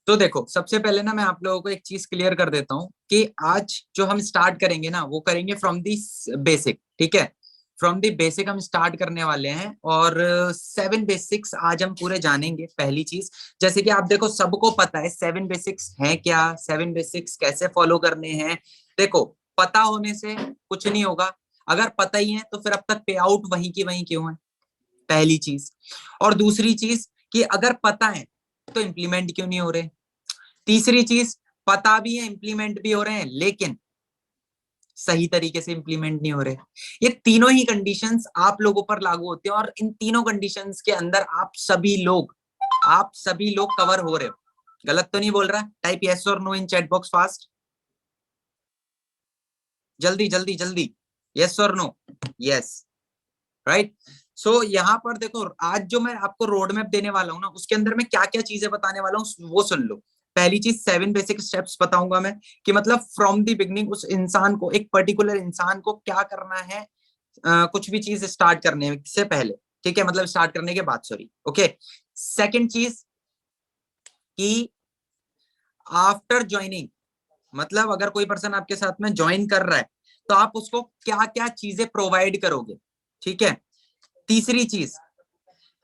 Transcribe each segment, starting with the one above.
तो देखो, सबसे पहले ना मैं आप लोगों को एक चीज क्लियर कर देता हूँ कि आज जो हम स्टार्ट करेंगे ना वो करेंगे फ्रॉम दी बेसिक। ठीक है, फ्रॉम दी बेसिक हम स्टार्ट करने वाले हैं और 7 बेसिक्स आज हम पूरे जानेंगे। पहली चीज, जैसे कि आप देखो सबको पता है 7 बेसिक्स हैं क्या, 7 बेसिक्स कैसे फॉलो करने हैं। देखो, पता होने से कुछ नहीं होगा, अगर पता ही है तो फिर अब तक पे आउट वहीं की वहीं क्यों है, पहली चीज। और दूसरी चीज कि अगर पता है तो इम्प्लीमेंट क्यों नहीं हो रहे। तीसरी चीज, पता भी है इम्प्लीमेंट भी हो रहे हैं लेकिन सही तरीके से इम्प्लीमेंट नहीं हो रहे। ये तीनों ही कंडीशंस आप लोगों पर लागू होते हैं और इन तीनों कंडीशंस के अंदर आप सभी लोग कवर हो रहे हो। गलत तो नहीं बोल रहा? टाइप यस और नो इन चैट बॉक्स फास्ट, जल्दी जल्दी जल्दी, यस और नो। Yes, right. सो यहाँ पर देखो, आज जो मैं आपको रोड मैप देने वाला हूँ ना उसके अंदर मैं क्या क्या चीजें बताने वाला हूँ वो सुन लो। पहली चीज, 7 बेसिक स्टेप्स बताऊंगा मैं कि मतलब फ्रॉम द बिगनिंग उस इंसान को, एक पर्टिकुलर इंसान को क्या करना है कुछ भी चीज स्टार्ट करने से पहले। ठीक है, मतलब स्टार्ट करने के बाद, सॉरी। ओके, सेकेंड चीज कि आफ्टर ज्वाइनिंग, मतलब अगर कोई पर्सन आपके साथ में ज्वाइन कर रहा है तो आप उसको क्या क्या चीजें प्रोवाइड करोगे। ठीक है, तीसरी चीज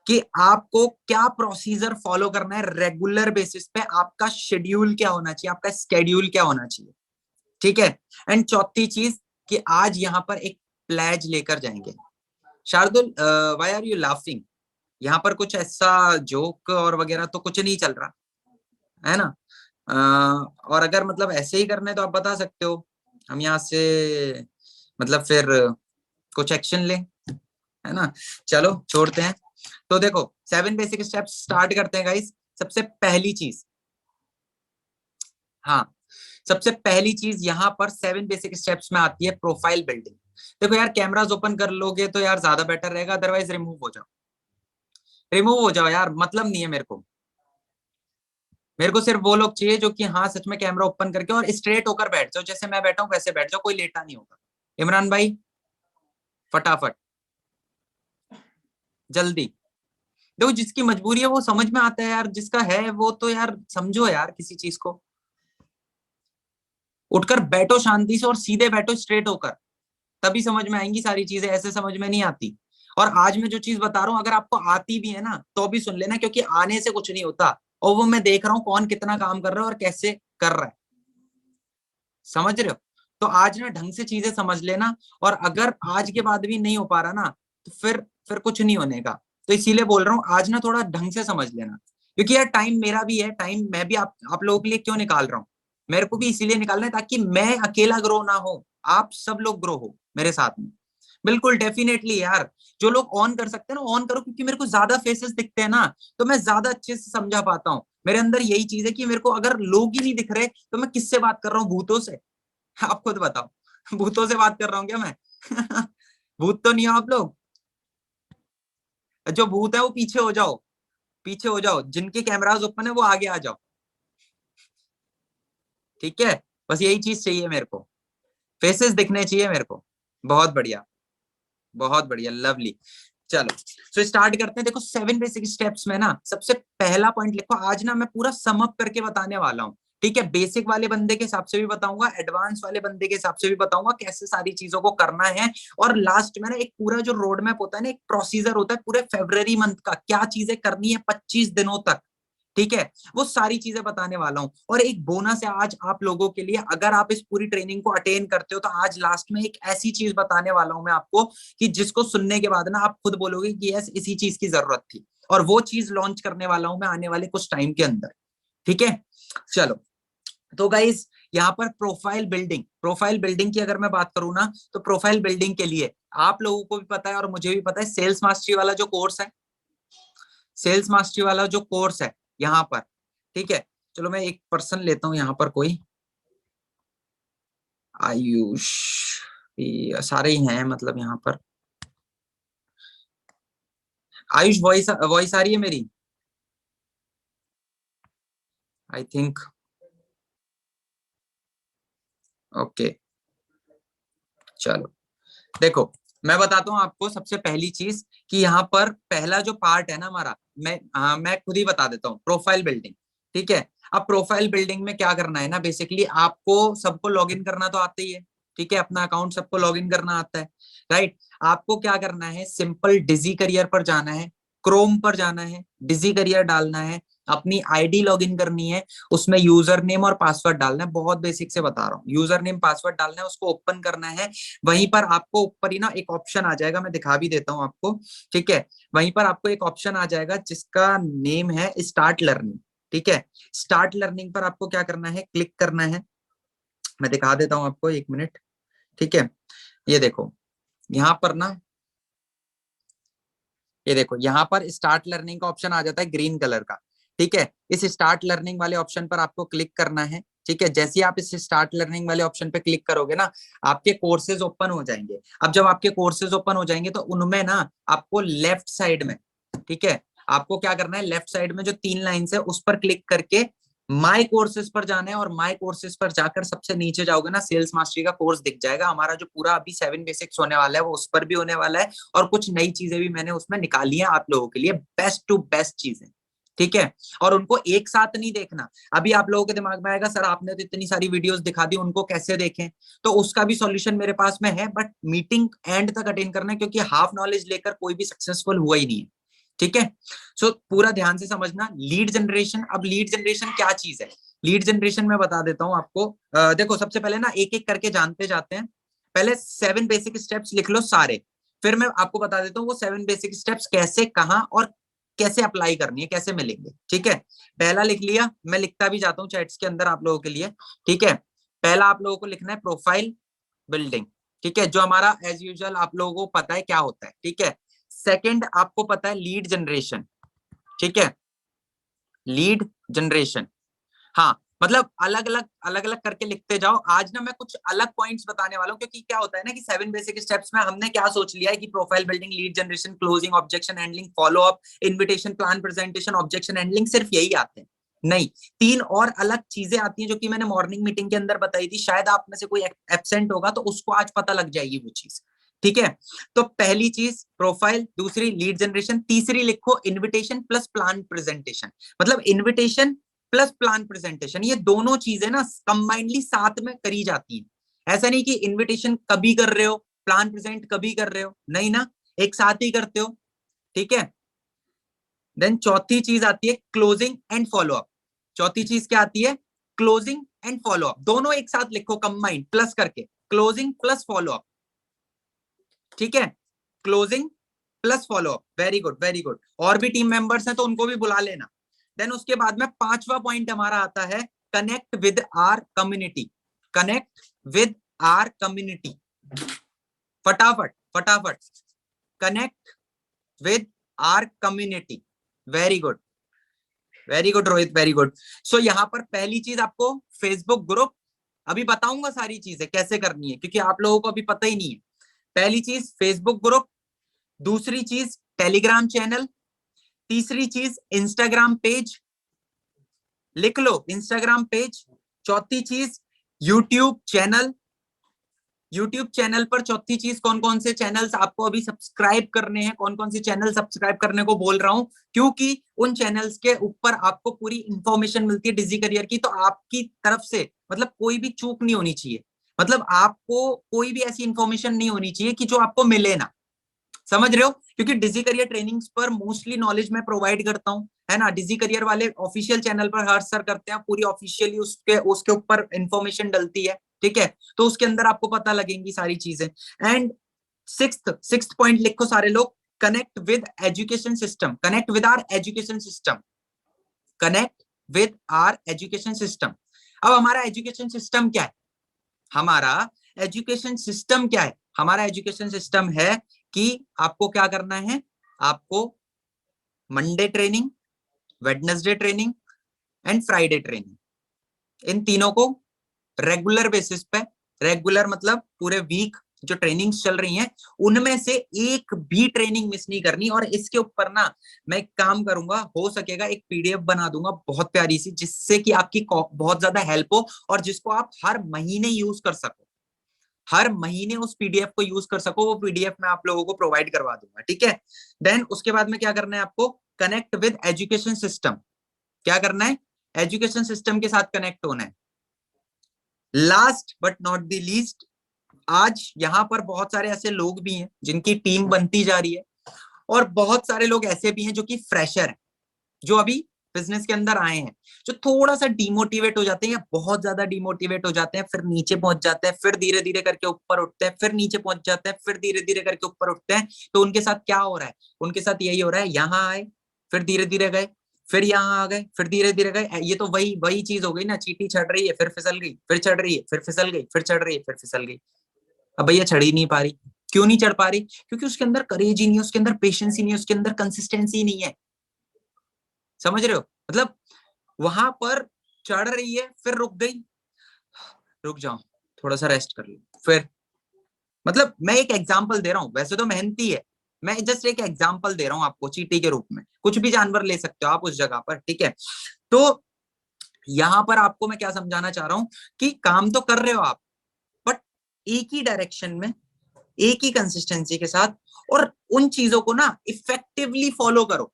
कि आपको क्या प्रोसीजर फॉलो करना है रेगुलर बेसिस पे, आपका शेड्यूल क्या होना चाहिए, आपका स्केड्यूल क्या होना चाहिए। ठीक है, एंड चौथी चीज कि आज यहां पर एक प्लेज लेकर जाएंगे। Shardul, why are you laughing? यहाँ पर कुछ ऐसा जोक और वगैरह तो कुछ नहीं चल रहा है ना? और अगर मतलब ऐसे ही करना है तो आप बता सकते हो, हम यहाँ से मतलब फिर कुछ एक्शन लें, है ना? चलो छोड़ते हैं। तो देखो, 7 बेसिक स्टेप्स स्टार्ट करते हैं गाइस। सबसे पहली चीज, हाँ, सबसे पहली चीज यहाँ पर 7 बेसिक स्टेप्स में आती है प्रोफाइल बिल्डिंग। देखो यार, कैमरास ओपन कर लोगे तो यार ज्यादा बेटर रहेगा, अदरवाइज रिमूव हो जाओ, रिमूव हो जाओ यार, मतलब नहीं है मेरे को। मेरे को सिर्फ वो लोग चाहिए जो कि हाँ सच में कैमरा ओपन करके और स्ट्रेट होकर बैठ जाओ, जैसे मैं बैठा हूँ वैसे बैठ जाओ, कोई लेटा नहीं होगा। इमरान भाई, फटाफट, जल्दी। देखो, जिसकी मजबूरी है वो समझ में आता है यार, जिसका है वो तो यार समझो यार किसी चीज को। उठकर बैठो शांति से और सीधे बैठो स्ट्रेट होकर, तभी समझ में आएंगी सारी चीजें, ऐसे समझ में नहीं आती। और आज मैं जो चीज बता रहा हूँ अगर आपको आती भी है ना तो भी सुन लेना, क्योंकि आने से कुछ नहीं होता, और वो मैं देख रहा हूँ कौन कितना काम कर रहा है और कैसे कर रहा है। समझ रहे हो? तो आज ना ढंग से चीजें समझ लेना, और अगर आज के बाद भी नहीं हो पा रहा ना तो फिर कुछ नहीं होने का। तो इसीलिए बोल रहा हूँ आज ना थोड़ा ढंग से समझ लेना, क्योंकि यार टाइम मेरा भी है, टाइम मैं भी आप लोगों के लिए क्यों निकाल रहा हूँ, मेरे को भी इसीलिए निकालना है ताकि मैं अकेला ग्रो ना हो, आप सब लोग ग्रो हो मेरे साथ में। बिल्कुल डेफिनेटली यार, जो लोग ऑन कर सकते हैं ना ऑन करो, क्योंकि मेरे को ज्यादा फेसेस दिखते हैं ना तो मैं ज्यादा अच्छे से समझा पाता हूँ। मेरे अंदर यही चीज है कि मेरे को अगर लोग ही नहीं दिख रहे तो मैं किससे बात कर रहा हूँ, भूतों से? आप खुद बताओ, भूतों से बात कर रहा हूँ क्या मैं? भूत तो नहीं हो आप लोग? जो भूत है वो पीछे हो जाओ, पीछे हो जाओ, जिनके कैमरास ओपन है वो आगे आ जाओ। ठीक है, बस यही चीज चाहिए मेरे को, फेसेस दिखने चाहिए मेरे को। बहुत बढ़िया, बहुत बढ़िया, लवली। चलो, तो स्टार्ट करते हैं। देखो, 7 बेसिक स्टेप्स में ना सबसे पहला पॉइंट लिखो, आज ना मैं पूरा सम अप करके बताने वाला हूँ। ठीक है, बेसिक वाले बंदे के हिसाब से भी बताऊंगा, एडवांस वाले बंदे के हिसाब से भी बताऊंगा कैसे सारी चीजों को करना है। और लास्ट में ना एक पूरा जो रोड मैप होता है ना, एक प्रोसीजर होता है पूरे फरवरी मंथ का, क्या चीजें करनी है 25 दिनों तक। ठीक है, वो सारी चीजें बताने वाला हूं। और एक बोनस है आज आप लोगों के लिए, अगर आप इस पूरी ट्रेनिंग को अटेन करते हो तो आज लास्ट में एक ऐसी चीज बताने वाला हूं मैं आपको कि जिसको सुनने के बाद ना आप खुद बोलोगे कि यस इसी चीज की जरूरत थी, और वो चीज लॉन्च करने वाला हूं मैं आने वाले कुछ टाइम के अंदर। ठीक है, चलो। तो गाइज, यहाँ पर प्रोफाइल बिल्डिंग की अगर मैं बात करूँ ना तो प्रोफाइल बिल्डिंग के लिए आप लोगों को भी पता है और मुझे भी पता है, सेल्स मास्टरी वाला जो कोर्स है, सेल्स मास्टरी वाला जो कोर्स है यहाँ पर। ठीक है, चलो मैं एक पर्सन लेता हूँ यहाँ पर, कोई आयुष, ये सारे ही हैं मतलब यहाँ पर। आयुष, वॉइस वॉइस आ रही है मेरी? I think, okay. चलो, देखो, मैं बताता हूँ आपको सबसे पहली चीज कि यहाँ पर पहला जो पार्ट है ना हमारा, मैं खुद ही बता देता हूँ, प्रोफाइल बिल्डिंग। ठीक है, अब प्रोफाइल बिल्डिंग में क्या करना है ना, बेसिकली आपको सबको लॉगिन करना तो आता ही है, ठीक है, अपना अकाउंट सबको लॉगिन करना आता है, राइट। आपको क्या करना है, सिंपल डिजी करियर पर जाना है, क्रोम पर जाना है, डिजी करियर डालना है, अपनी आईडी लॉगिन करनी है, उसमें यूजर नेम और पासवर्ड डालना है, बहुत बेसिक से बता रहा हूँ, यूजर नेम पासवर्ड डालना है, उसको ओपन करना है। वहीं पर आपको ऊपर ही ना एक ऑप्शन आ जाएगा, मैं दिखा भी देता हूँ आपको, ठीक है। वहीं पर आपको एक ऑप्शन आ जाएगा जिसका नेम है स्टार्ट लर्निंग, ठीक है। स्टार्ट लर्निंग पर आपको क्या करना है, क्लिक करना है, मैं दिखा देता हूँ आपको, 1 मिनट, ठीक है। ये देखो यहाँ पर ना, ये देखो यहाँ पर स्टार्ट लर्निंग का ऑप्शन आ जाता है ग्रीन कलर का, ठीक है। इस स्टार्ट लर्निंग वाले ऑप्शन पर आपको क्लिक करना है, ठीक है। जैसे ही आप इस स्टार्ट लर्निंग वाले ऑप्शन पे क्लिक करोगे ना, आपके कोर्सेज ओपन हो जाएंगे। अब जब आपके कोर्सेज ओपन हो जाएंगे तो उनमें ना आपको लेफ्ट साइड में, ठीक है, आपको क्या करना है, लेफ्ट साइड में जो 3 लाइन्स है उस पर क्लिक करके माई कोर्सेज पर जाना है, और माई कोर्सेज पर जाकर सबसे नीचे जाओगे ना, सेल्स मास्टरी का कोर्स दिख जाएगा। हमारा जो पूरा अभी 7 बेसिक्स होने वाला है वो उस पर भी होने वाला है, और कुछ नई चीजें भी मैंने उसमें निकाली है आप लोगों के लिए, बेस्ट टू बेस्ट चीजें, ठीक है। और उनको एक साथ नहीं देखना। अभी आप लोगों के दिमाग में आएगा सर आपने तो इतनी सारी वीडियोस दिखा दी, उनको कैसे देखें, तो उसका भी सॉल्यूशन मेरे पास में है, बट मीटिंग एंड तक अटेंड करना है, क्योंकि हाफ नॉलेज लेकर कोई भी सक्सेसफुल हुआ ही नहीं है, ठीक है। सो पूरा ध्यान से समझना। लीड जनरेशन, अब लीड जनरेशन क्या चीज है, लीड जनरेशन में बता देता हूं आपको। देखो सबसे पहले ना एक एक करके जानते जाते हैं। पहले 7 बेसिक स्टेप्स लिख लो सारे, फिर मैं आपको बता देता हूँ वो 7 बेसिक स्टेप्स कैसे, कहाँ और कैसे अप्लाई करनी है, कैसे मिलेंगे, ठीक है। पहला लिख लिया, मैं लिखता भी जाता हूँ चैट्स के अंदर आप लोगों के लिए, ठीक है। पहला आप लोगों को लिखना है प्रोफाइल बिल्डिंग, ठीक है, जो हमारा एज यूजुअल आप लोगों को पता है क्या होता है, ठीक है। सेकंड आपको पता है लीड जनरेशन, ठीक है, लीड जनरेशन, हाँ, मतलब अलग अलग करके लिखते जाओ। आज ना मैं कुछ अलग पॉइंट्स बताने वाला हूँ, क्योंकि क्या होता है ना कि 7 बेसिक स्टेप्स में हमने क्या सोच लिया है कि profile building, lead generation, closing, objection handling, follow up, invitation, plan presentation, objection handling, सिर्फ यही आते हैं। नहीं, 3 और अलग चीजें आती हैं जो कि मैंने मॉर्निंग मीटिंग के अंदर बताई थी, शायद आप में से कोई एब्सेंट होगा तो उसको आज पता लग जाएगी वो चीज, ठीक है। तो पहली चीज प्रोफाइल, दूसरी लीड जनरेशन, तीसरी लिखो इन्विटेशन प्लस प्लान प्रेजेंटेशन। मतलब इन्विटेशन प्लस प्लान प्रेजेंटेशन, ये दोनों चीजें ना कंबाइंडली साथ में करी जाती है। ऐसा नहीं कि इनविटेशन कभी कर रहे हो, प्लान प्रेजेंट कभी कर रहे हो, नहीं ना, एक साथ ही करते हो, ठीक है। देन चौथी चीज आती है क्लोजिंग एंड फॉलो अप। चौथी चीज क्या आती है, क्लोजिंग एंड फॉलो अप, दोनों एक साथ लिखो कंबाइंड प्लस करके, क्लोजिंग प्लस फॉलो अप, ठीक है। Closing plus follow up, very good very good. और भी टीम मेंबर्स हैं तो उनको भी बुला लेना। देन उसके बाद में 5वां पॉइंट हमारा आता है connect with our community, connect with our community, फटाफट फटाफट, connect with our community, very good very good Rohit, very good. So यहाँ पर पहली चीज आपको फेसबुक ग्रुप, अभी बताऊंगा सारी चीजें कैसे करनी है क्योंकि आप लोगों को अभी पता ही नहीं है। पहली चीज फेसबुक ग्रुप, दूसरी चीज टेलीग्राम चैनल, तीसरी चीज इंस्टाग्राम पेज, लिख लो इंस्टाग्राम पेज, चौथी चीज यूट्यूब चैनल, यूट्यूब चैनल पर चौथी चीज कौन कौन से चैनल्स आपको अभी सब्सक्राइब करने हैं, कौन कौन से चैनल सब्सक्राइब करने को बोल रहा हूं, क्योंकि उन चैनल्स के ऊपर आपको पूरी इंफॉर्मेशन मिलती है डिजी करियर की, तो आपकी तरफ से मतलब कोई भी चूक नहीं होनी चाहिए, मतलब आपको कोई भी ऐसी इंफॉर्मेशन नहीं होनी चाहिए कि जो आपको मिले ना, समझ रहे हो, क्योंकि डिजी करियर ट्रेनिंग्स पर मोस्टली नॉलेज मैं प्रोवाइड करता हूँ, है ना। डिजी करियर वाले ऑफिशियल चैनल पर हर सर करते हैं, पूरी ऑफिशियली उसके उसके ऊपर इंफॉर्मेशन डलती है, ठीक है, तो उसके अंदर आपको पता लगेंगी सारी चीजें। एंड सिक्स्थ पॉइंट लिखो सारे लोग, connect with education system, connect with our education system, connect with our education system. अब हमारा एजुकेशन सिस्टम क्या है, हमारा एजुकेशन सिस्टम क्या है, हमारा एजुकेशन सिस्टम है कि आपको क्या करना है, आपको Monday training, Wednesday training and Friday training, इन तीनों को रेगुलर बेसिस पे, रेगुलर मतलब पूरे वीक जो ट्रेनिंग्स चल रही हैं उनमें से एक भी ट्रेनिंग मिस नहीं करनी। और इसके ऊपर ना मैं एक काम करूंगा, हो सकेगा एक पीडीएफ बना दूंगा बहुत प्यारी सी, जिससे कि आपकी बहुत ज्यादा हेल्प हो और जिसको आप हर महीने यूज कर सको, हर महीने उस पीडीएफ को यूज कर सको, वो पीडीएफ मैं आप लोगों को प्रोवाइड करवा दूंगा, ठीक है। देन उसके बाद में क्या करना है आपको, कनेक्ट विद एजुकेशन सिस्टम, क्या करना है, एजुकेशन सिस्टम के साथ कनेक्ट होना है। Last but not the least, आज यहाँ पर बहुत सारे ऐसे लोग भी हैं जिनकी टीम बनती जा रही है, और बहुत सारे लोग ऐसे भी हैं जो कि फ्रेशर हैं, जो अभी बिजनेस के अंदर आए हैं, जो थोड़ा सा डिमोटिवेट हो जाते हैं या बहुत ज्यादा डिमोटिवेट हो जाते हैं, फिर नीचे पहुंच जाते हैं, फिर धीरे धीरे करके ऊपर उठते हैं, फिर नीचे पहुंच जाते हैं, फिर धीरे धीरे करके ऊपर उठते हैं। तो उनके साथ क्या हो रहा है? उनके साथ यही हो रहा है, यहाँ आए, फिर धीरे धीरे गए, फिर यहाँ आ गए, फिर धीरे धीरे गए। ये तो वही वही चीज हो गई ना, चींटी चढ़ रही है, फिर फिसल गई, फिर चढ़ रही है, फिर फिसल गई, फिर चढ़ रही है, फिर फिसल गई। अब भैया चढ़ ही नहीं पा रही। क्यों नहीं चढ़ पा रही? क्योंकि उसके अंदर करेज ही नहीं है, उसके अंदर पेशेंस ही नहीं है, उसके अंदर कंसिस्टेंसी नहीं है। समझ रहे हो? मतलब वहां पर चढ़ रही है, फिर रुक गई, रुक जाओ थोड़ा सा रेस्ट कर लो, फिर, मतलब मैं एक एग्जांपल दे रहा हूं, वैसे तो मेहनती है, मैं जस्ट एक एग्जांपल दे रहा हूं आपको चींटी के रूप में। कुछ भी जानवर ले सकते हो आप उस जगह पर, ठीक है? तो यहां पर आपको मैं क्या समझाना चाह रहा हूं कि काम तो कर रहे हो आप, बट एक ही डायरेक्शन में, एक ही कंसिस्टेंसी के साथ, और उन चीजों को ना इफेक्टिवली फॉलो करो।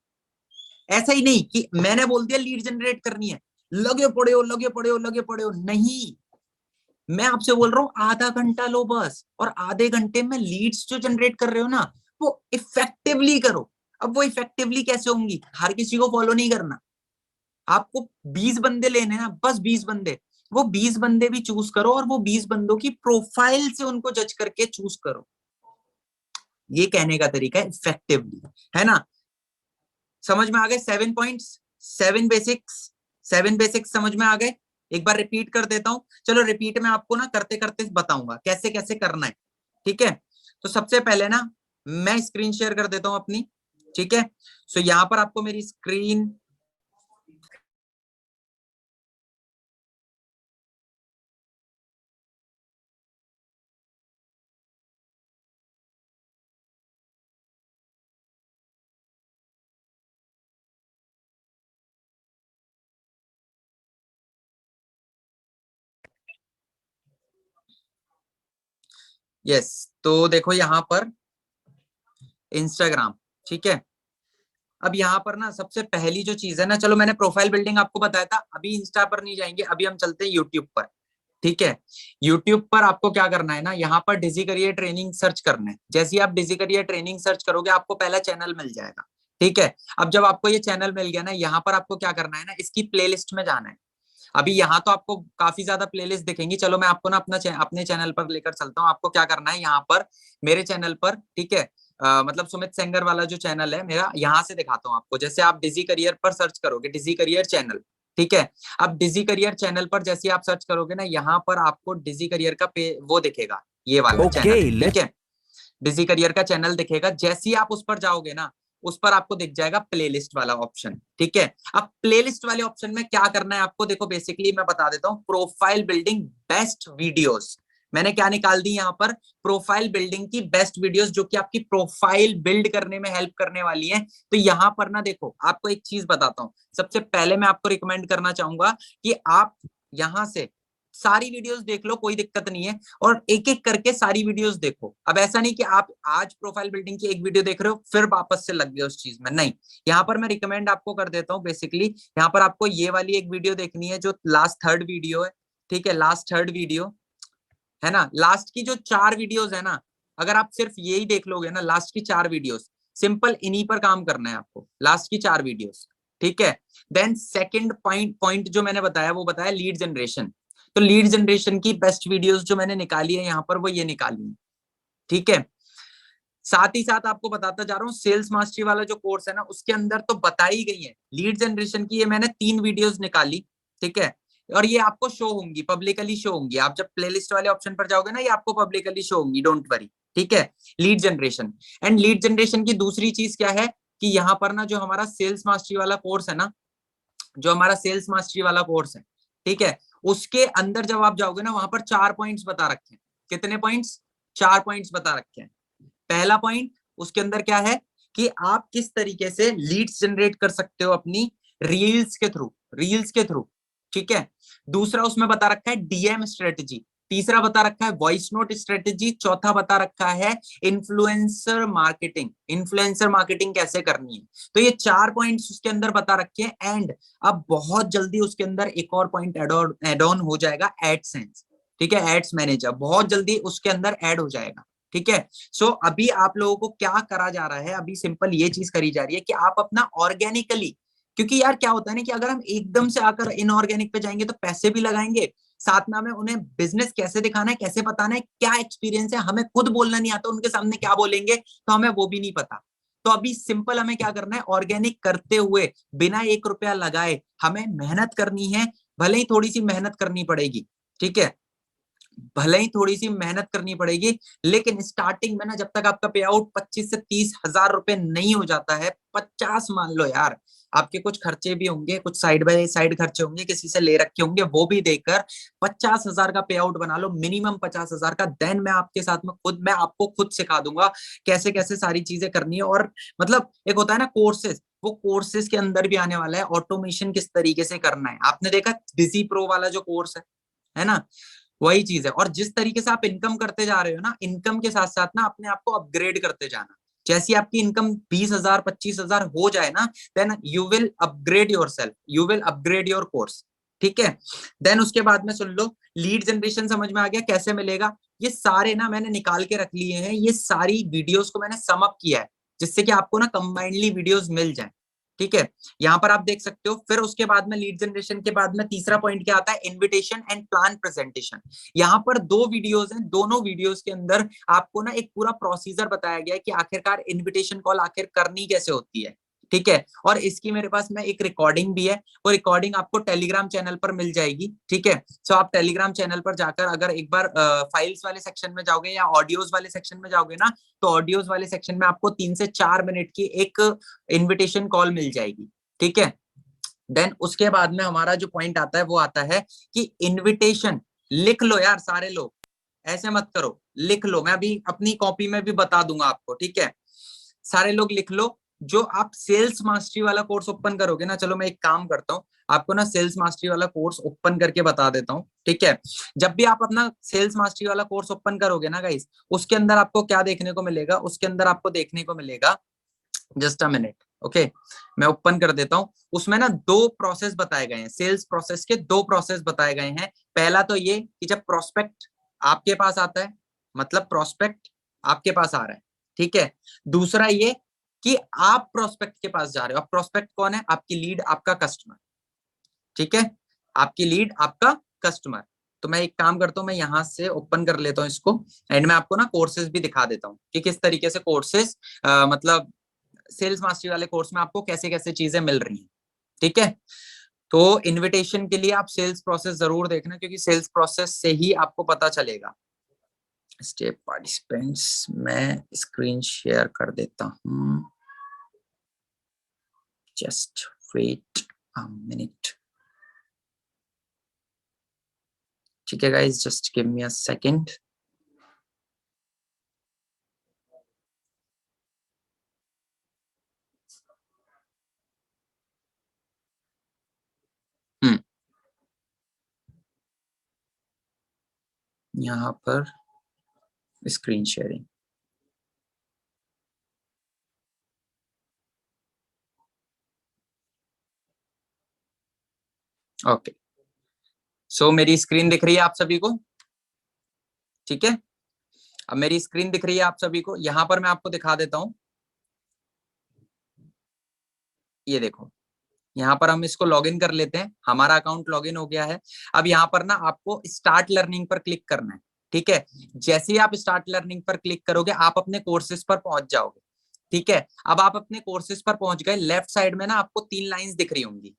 ऐसा ही नहीं कि मैंने बोल दिया लीड जनरेट करनी है, लगे पड़े हो, लगे पड़े हो, लगे पड़े हो, नहीं। मैं आपसे बोल रहा हूं आधा घंटा लो बस, और आधे घंटे में लीड्स जो जनरेट कर रहे हो ना, वो इफेक्टिवली करो। अब वो इफेक्टिवली कैसे होंगी? हर किसी को फॉलो नहीं करना, आपको 20 बंदे लेने हैं ना, बस 20 बंदे, वो 20 बंदे भी चूज करो, और वो 20 बंदों की प्रोफाइल से उनको जज करके चूज करो। ये कहने का तरीका है इफेक्टिवली, है ना? समझ में आ गए 7 पॉइंट्स, 7 बेसिक्स समझ में आ गए? एक बार रिपीट कर देता हूं, चलो रिपीट में आपको ना करते करते बताऊंगा कैसे कैसे करना है, ठीक है? तो सबसे पहले ना मैं स्क्रीन शेयर कर देता हूं अपनी, ठीक है? सो यहां पर आपको मेरी स्क्रीन, यस, तो देखो यहां पर इंस्टाग्राम, ठीक है? अब यहाँ पर ना सबसे पहली जो चीज है ना, चलो मैंने प्रोफाइल बिल्डिंग आपको बताया था, अभी इंस्टा पर नहीं जाएंगे, अभी हम चलते हैं यूट्यूब पर, ठीक है? यूट्यूब पर आपको क्या करना है ना, यहाँ पर डिजी करियर ट्रेनिंग सर्च करना है। जैसे ही आप डिजी करियर ट्रेनिंग सर्च करोगे, आपको पहला चैनल मिल जाएगा, ठीक है? अब जब आपको ये चैनल मिल गया ना, यहाँ पर आपको क्या करना है ना, इसकी प्लेलिस्ट में जाना है। अभी यहाँ तो आपको काफी ज्यादा प्लेलिस्ट दिखेंगी, चलो मैं आपको ना अपने चैनल पर लेकर चलता हूँ। आपको क्या करना है, यहाँ पर मेरे चैनल पर, ठीक है, मतलब सुमित सेंगर वाला जो चैनल है मेरा, यहाँ से दिखाता हूँ आपको। जैसे आप डिजी करियर पर सर्च करोगे, डिजी करियर चैनल, ठीक है? अब डिजी करियर चैनल पर जैसे आप सर्च करोगे ना, यहाँ पर आपको डिजी करियर का वो दिखेगा, ये वाला चैनल, ठीक है? डिजी करियर का चैनल दिखेगा। जैसे ही आप उस पर जाओगे ना, उस पर आपको दिख जाएगा प्लेलिस्ट वाला ऑप्शन, ठीक है? अब प्लेलिस्ट वाले ऑप्शन में क्या करना है आपको, देखो बेसिकली मैं बता देता हूँ, प्रोफाइल बिल्डिंग बेस्ट वीडियोस। मैंने क्या निकाल दी यहाँ पर, प्रोफाइल बिल्डिंग की बेस्ट वीडियोस, जो कि आपकी प्रोफाइल बिल्ड करने में हेल्प करने वाली है। तो यहाँ पर ना देखो, आपको एक चीज बताता हूँ, सबसे पहले मैं आपको रिकमेंड करना चाहूंगा कि आप यहाँ से सारी वीडियोस देख लो, कोई दिक्कत नहीं है, और एक एक करके सारी वीडियोस देखो। अब ऐसा नहीं कि आप आज प्रोफाइल बिल्डिंग की एक वीडियो देख रहे हो फिर वापस से लग गए उस चीज में, नहीं। यहाँ पर मैं रिकमेंड आपको कर देता हूँ, बेसिकली यहाँ पर आपको ये वाली एक वीडियो देखनी है, जो लास्ट थर्ड वीडियो है, ठीक है? लास्ट थर्ड वीडियो है ना, लास्ट की जो 4 वीडियोस है ना, अगर आप सिर्फ यही देख लोगे ना, लास्ट की 4 वीडियोस, सिंपल इन्हीं पर काम करना है आपको, लास्ट की 4 वीडियोस, ठीक है? देन सेकंड पॉइंट जो मैंने बताया, वो बताया लीड जनरेशन। तो लीड जनरेशन की बेस्ट वीडियोस जो मैंने निकाली है यहाँ पर, वो ये निकाली है, ठीक है? साथ ही साथ आपको बताता जा रहा हूँ, सेल्स मास्टरी वाला जो कोर्स है ना, उसके अंदर तो बताई गई है लीड जनरेशन की, ये मैंने 3 वीडियोस निकाली, ठीक है? और ये आपको शो होंगी, पब्लिकली शो होंगी। आप जब प्लेलिस्ट वाले ऑप्शन पर जाओगे ना, ये आपको पब्लिकली शो होंगी, डोंट वरी, ठीक है? Lead generation. And lead generation की दूसरी चीज क्या है कि यहाँ पर ना जो हमारा सेल्स मास्टरी वाला कोर्स है ना, जो हमारा सेल्स मास्टरी वाला कोर्स है, ठीक है, उसके अंदर जब आप जाओगे ना, वहां पर 4 पॉइंट्स बता रखे हैं। कितने पॉइंट्स? 4 पॉइंट्स बता रखे हैं। पहला पॉइंट उसके अंदर क्या है कि आप किस तरीके से लीड्स जनरेट कर सकते हो अपनी रील्स के थ्रू, रील्स के थ्रू, ठीक है? दूसरा उसमें बता रखा है डीएम स्ट्रेटजी, तीसरा बता रखा है वॉइस नोट स्ट्रेटेजी, चौथा बता रखा है इन्फ्लुएंसर मार्केटिंग, इन्फ्लुएंसर मार्केटिंग कैसे करनी है। तो ये 4 पॉइंट्स उसके अंदर बता रखे हैं। एंड अब बहुत जल्दी उसके अंदर एक और पॉइंट एड ऑन हो जाएगा, एडसेंस, ठीक है, एड्स मैनेजर बहुत जल्दी उसके अंदर ऐड हो जाएगा, ठीक है। सो अभी आप लोगों को क्या करा जा रहा है, अभी सिंपल ये चीज करी जा रही है कि आप अपना ऑर्गेनिकली, क्योंकि यार क्या होता है ना कि अगर हम एकदम से आकर इनऑर्गेनिक पे जाएंगे तो पैसे भी लगाएंगे, साथ में हमें उन्हें बिजनेस कैसे दिखाना है, कैसे बताना है, क्या एक्सपीरियंस है, हमें खुद बोलना नहीं आता, उनके सामने क्या बोलेंगे तो हमें वो भी नहीं पता। तो अभी सिंपल हमें क्या करना है, ऑर्गेनिक करते हुए बिना 1 रुपया लगाए हमें मेहनत करनी है, भले ही थोड़ी सी मेहनत करनी पड़ेगी, ठीक है, भले ही थोड़ी सी मेहनत करनी पड़ेगी, लेकिन स्टार्टिंग में ना जब तक आपका पे आउट 25 से 30 हजार रुपए नहीं हो जाता है, 50 मान लो यार, आपके कुछ खर्चे भी होंगे, कुछ साइड बाय साइड खर्चे होंगे, किसी से ले रखे होंगे, वो भी देकर 50 हजार का पे आउट बना लो, मिनिमम 50 हजार का। देन मैं आपके साथ में खुद, मैं आपको खुद सिखा दूंगा कैसे कैसे सारी चीजें करनी है। और मतलब एक होता है ना कोर्सेज, वो कोर्सेज के अंदर भी आने वाला है ऑटोमेशन किस तरीके से करना है। आपने देखा बिजी प्रो वाला जो कोर्स है ना, वही चीज है। और जिस तरीके से आप इनकम करते जा रहे हो ना, इनकम के साथ साथ ना अपने आप को अपग्रेड करते जाना। जैसी आपकी इनकम 20 हजार 25 हजार हो जाए ना, then you will upgrade yourself, you will upgrade your course, ठीक है। देन उसके बाद में सुन लो, लीड जनरेशन समझ में आ गया कैसे मिलेगा। ये सारे ना मैंने निकाल के रख लिए हैं, ये सारी वीडियोस को मैंने सम अप किया है, जिससे कि आपको ना कंबाइंडली वीडियोस मिल जाए, ठीक है। यहाँ पर आप देख सकते हो। फिर उसके बाद में लीड जनरेशन के बाद में तीसरा पॉइंट क्या आता है, इनविटेशन एंड प्लान प्रेजेंटेशन। यहाँ पर 2 वीडियोस हैं, दोनों वीडियोस के अंदर आपको ना एक पूरा प्रोसीजर बताया गया है कि आखिरकार इनविटेशन कॉल आखिर करनी कैसे होती है, ठीक है। और इसकी मेरे पास में एक रिकॉर्डिंग भी है, वो रिकॉर्डिंग आपको टेलीग्राम चैनल पर मिल जाएगी, ठीक है। सो आप टेलीग्राम चैनल पर जाकर अगर एक बार फाइल्स वाले सेक्शन में जाओगे या ऑडियोज वाले सेक्शन में जाओगे ना, तो ऑडियोज वाले सेक्शन में आपको 3 से 4 मिनट की एक इनविटेशन कॉल मिल जाएगी, ठीक है। देन उसके बाद में हमारा जो पॉइंट आता है वो आता है कि इनविटेशन, लिख लो यार सारे लोग, ऐसे मत करो, लिख लो, मैं अभी अपनी कॉपी में भी बता दूंगा आपको, ठीक है। सारे लोग लिख लो, जो आप सेल्स मास्टरी वाला कोर्स ओपन करोगे ना, चलो मैं एक काम करता हूँ, आपको ना सेल्स मास्टरी वाला कोर्स ओपन करके बता देता हूँ, ठीक है। जब भी आप अपना सेल्स मास्टरी वाला कोर्स ओपन करोगे ना गाइस, उसके अंदर आपको क्या देखने को मिलेगा, उसके अंदर आपको देखने को मिलेगा, जस्ट अ मिनट, ओके, मैं ओपन कर देता हूं। उसमें ना 2 प्रोसेस बताए गए हैं, सेल्स प्रोसेस के 2 प्रोसेस बताए गए हैं। पहला तो ये कि जब प्रोस्पेक्ट आपके पास आता है, मतलब प्रोस्पेक्ट आपके पास आ रहा है, ठीक है। दूसरा ये कि आप प्रोस्पेक्ट के पास जा रहे हो। अब प्रोस्पेक्ट कौन है, आपकी लीड, आपका कस्टमर, ठीक है, आपकी लीड, आपका कस्टमर। तो मैं एक काम करता हूँ, मैं यहां से ओपन कर लेता हूँ इसको, एंड मैं आपको ना कोर्सेज भी दिखा देता हूँ कि किस तरीके से कोर्सेज मतलब सेल्स मास्टरी वाले कोर्स में आपको कैसे कैसे चीजें मिल रही हैं, ठीक है। तो इनविटेशन के लिए आप सेल्स प्रोसेस जरूर देखना, क्योंकि सेल्स प्रोसेस से ही आपको पता चलेगा। स्टेप पार्टिसिपेंट्स, मैं स्क्रीन शेयर कर देता हूं, जस्ट वेट अ मिनट, ठीक है guys, just give me a second. यहाँ पर स्क्रीन शेयरिंग, ओके। सो मेरी स्क्रीन दिख रही है आप सभी को, ठीक है। अब मेरी स्क्रीन दिख रही है आप सभी को, यहां पर मैं आपको दिखा देता हूं, ये देखो, यहाँ पर हम इसको लॉगिन कर लेते हैं, हमारा अकाउंट लॉगिन हो गया है। अब यहाँ पर ना आपको स्टार्ट लर्निंग पर क्लिक करना है, ठीक है। जैसे ही आप स्टार्ट लर्निंग पर क्लिक करोगे, आप अपने कोर्सेज पर पहुंच जाओगे, ठीक है। अब आप अपने कोर्सेज पर पहुंच गए, लेफ्ट साइड में ना आपको 3 लाइंस दिख रही होंगी,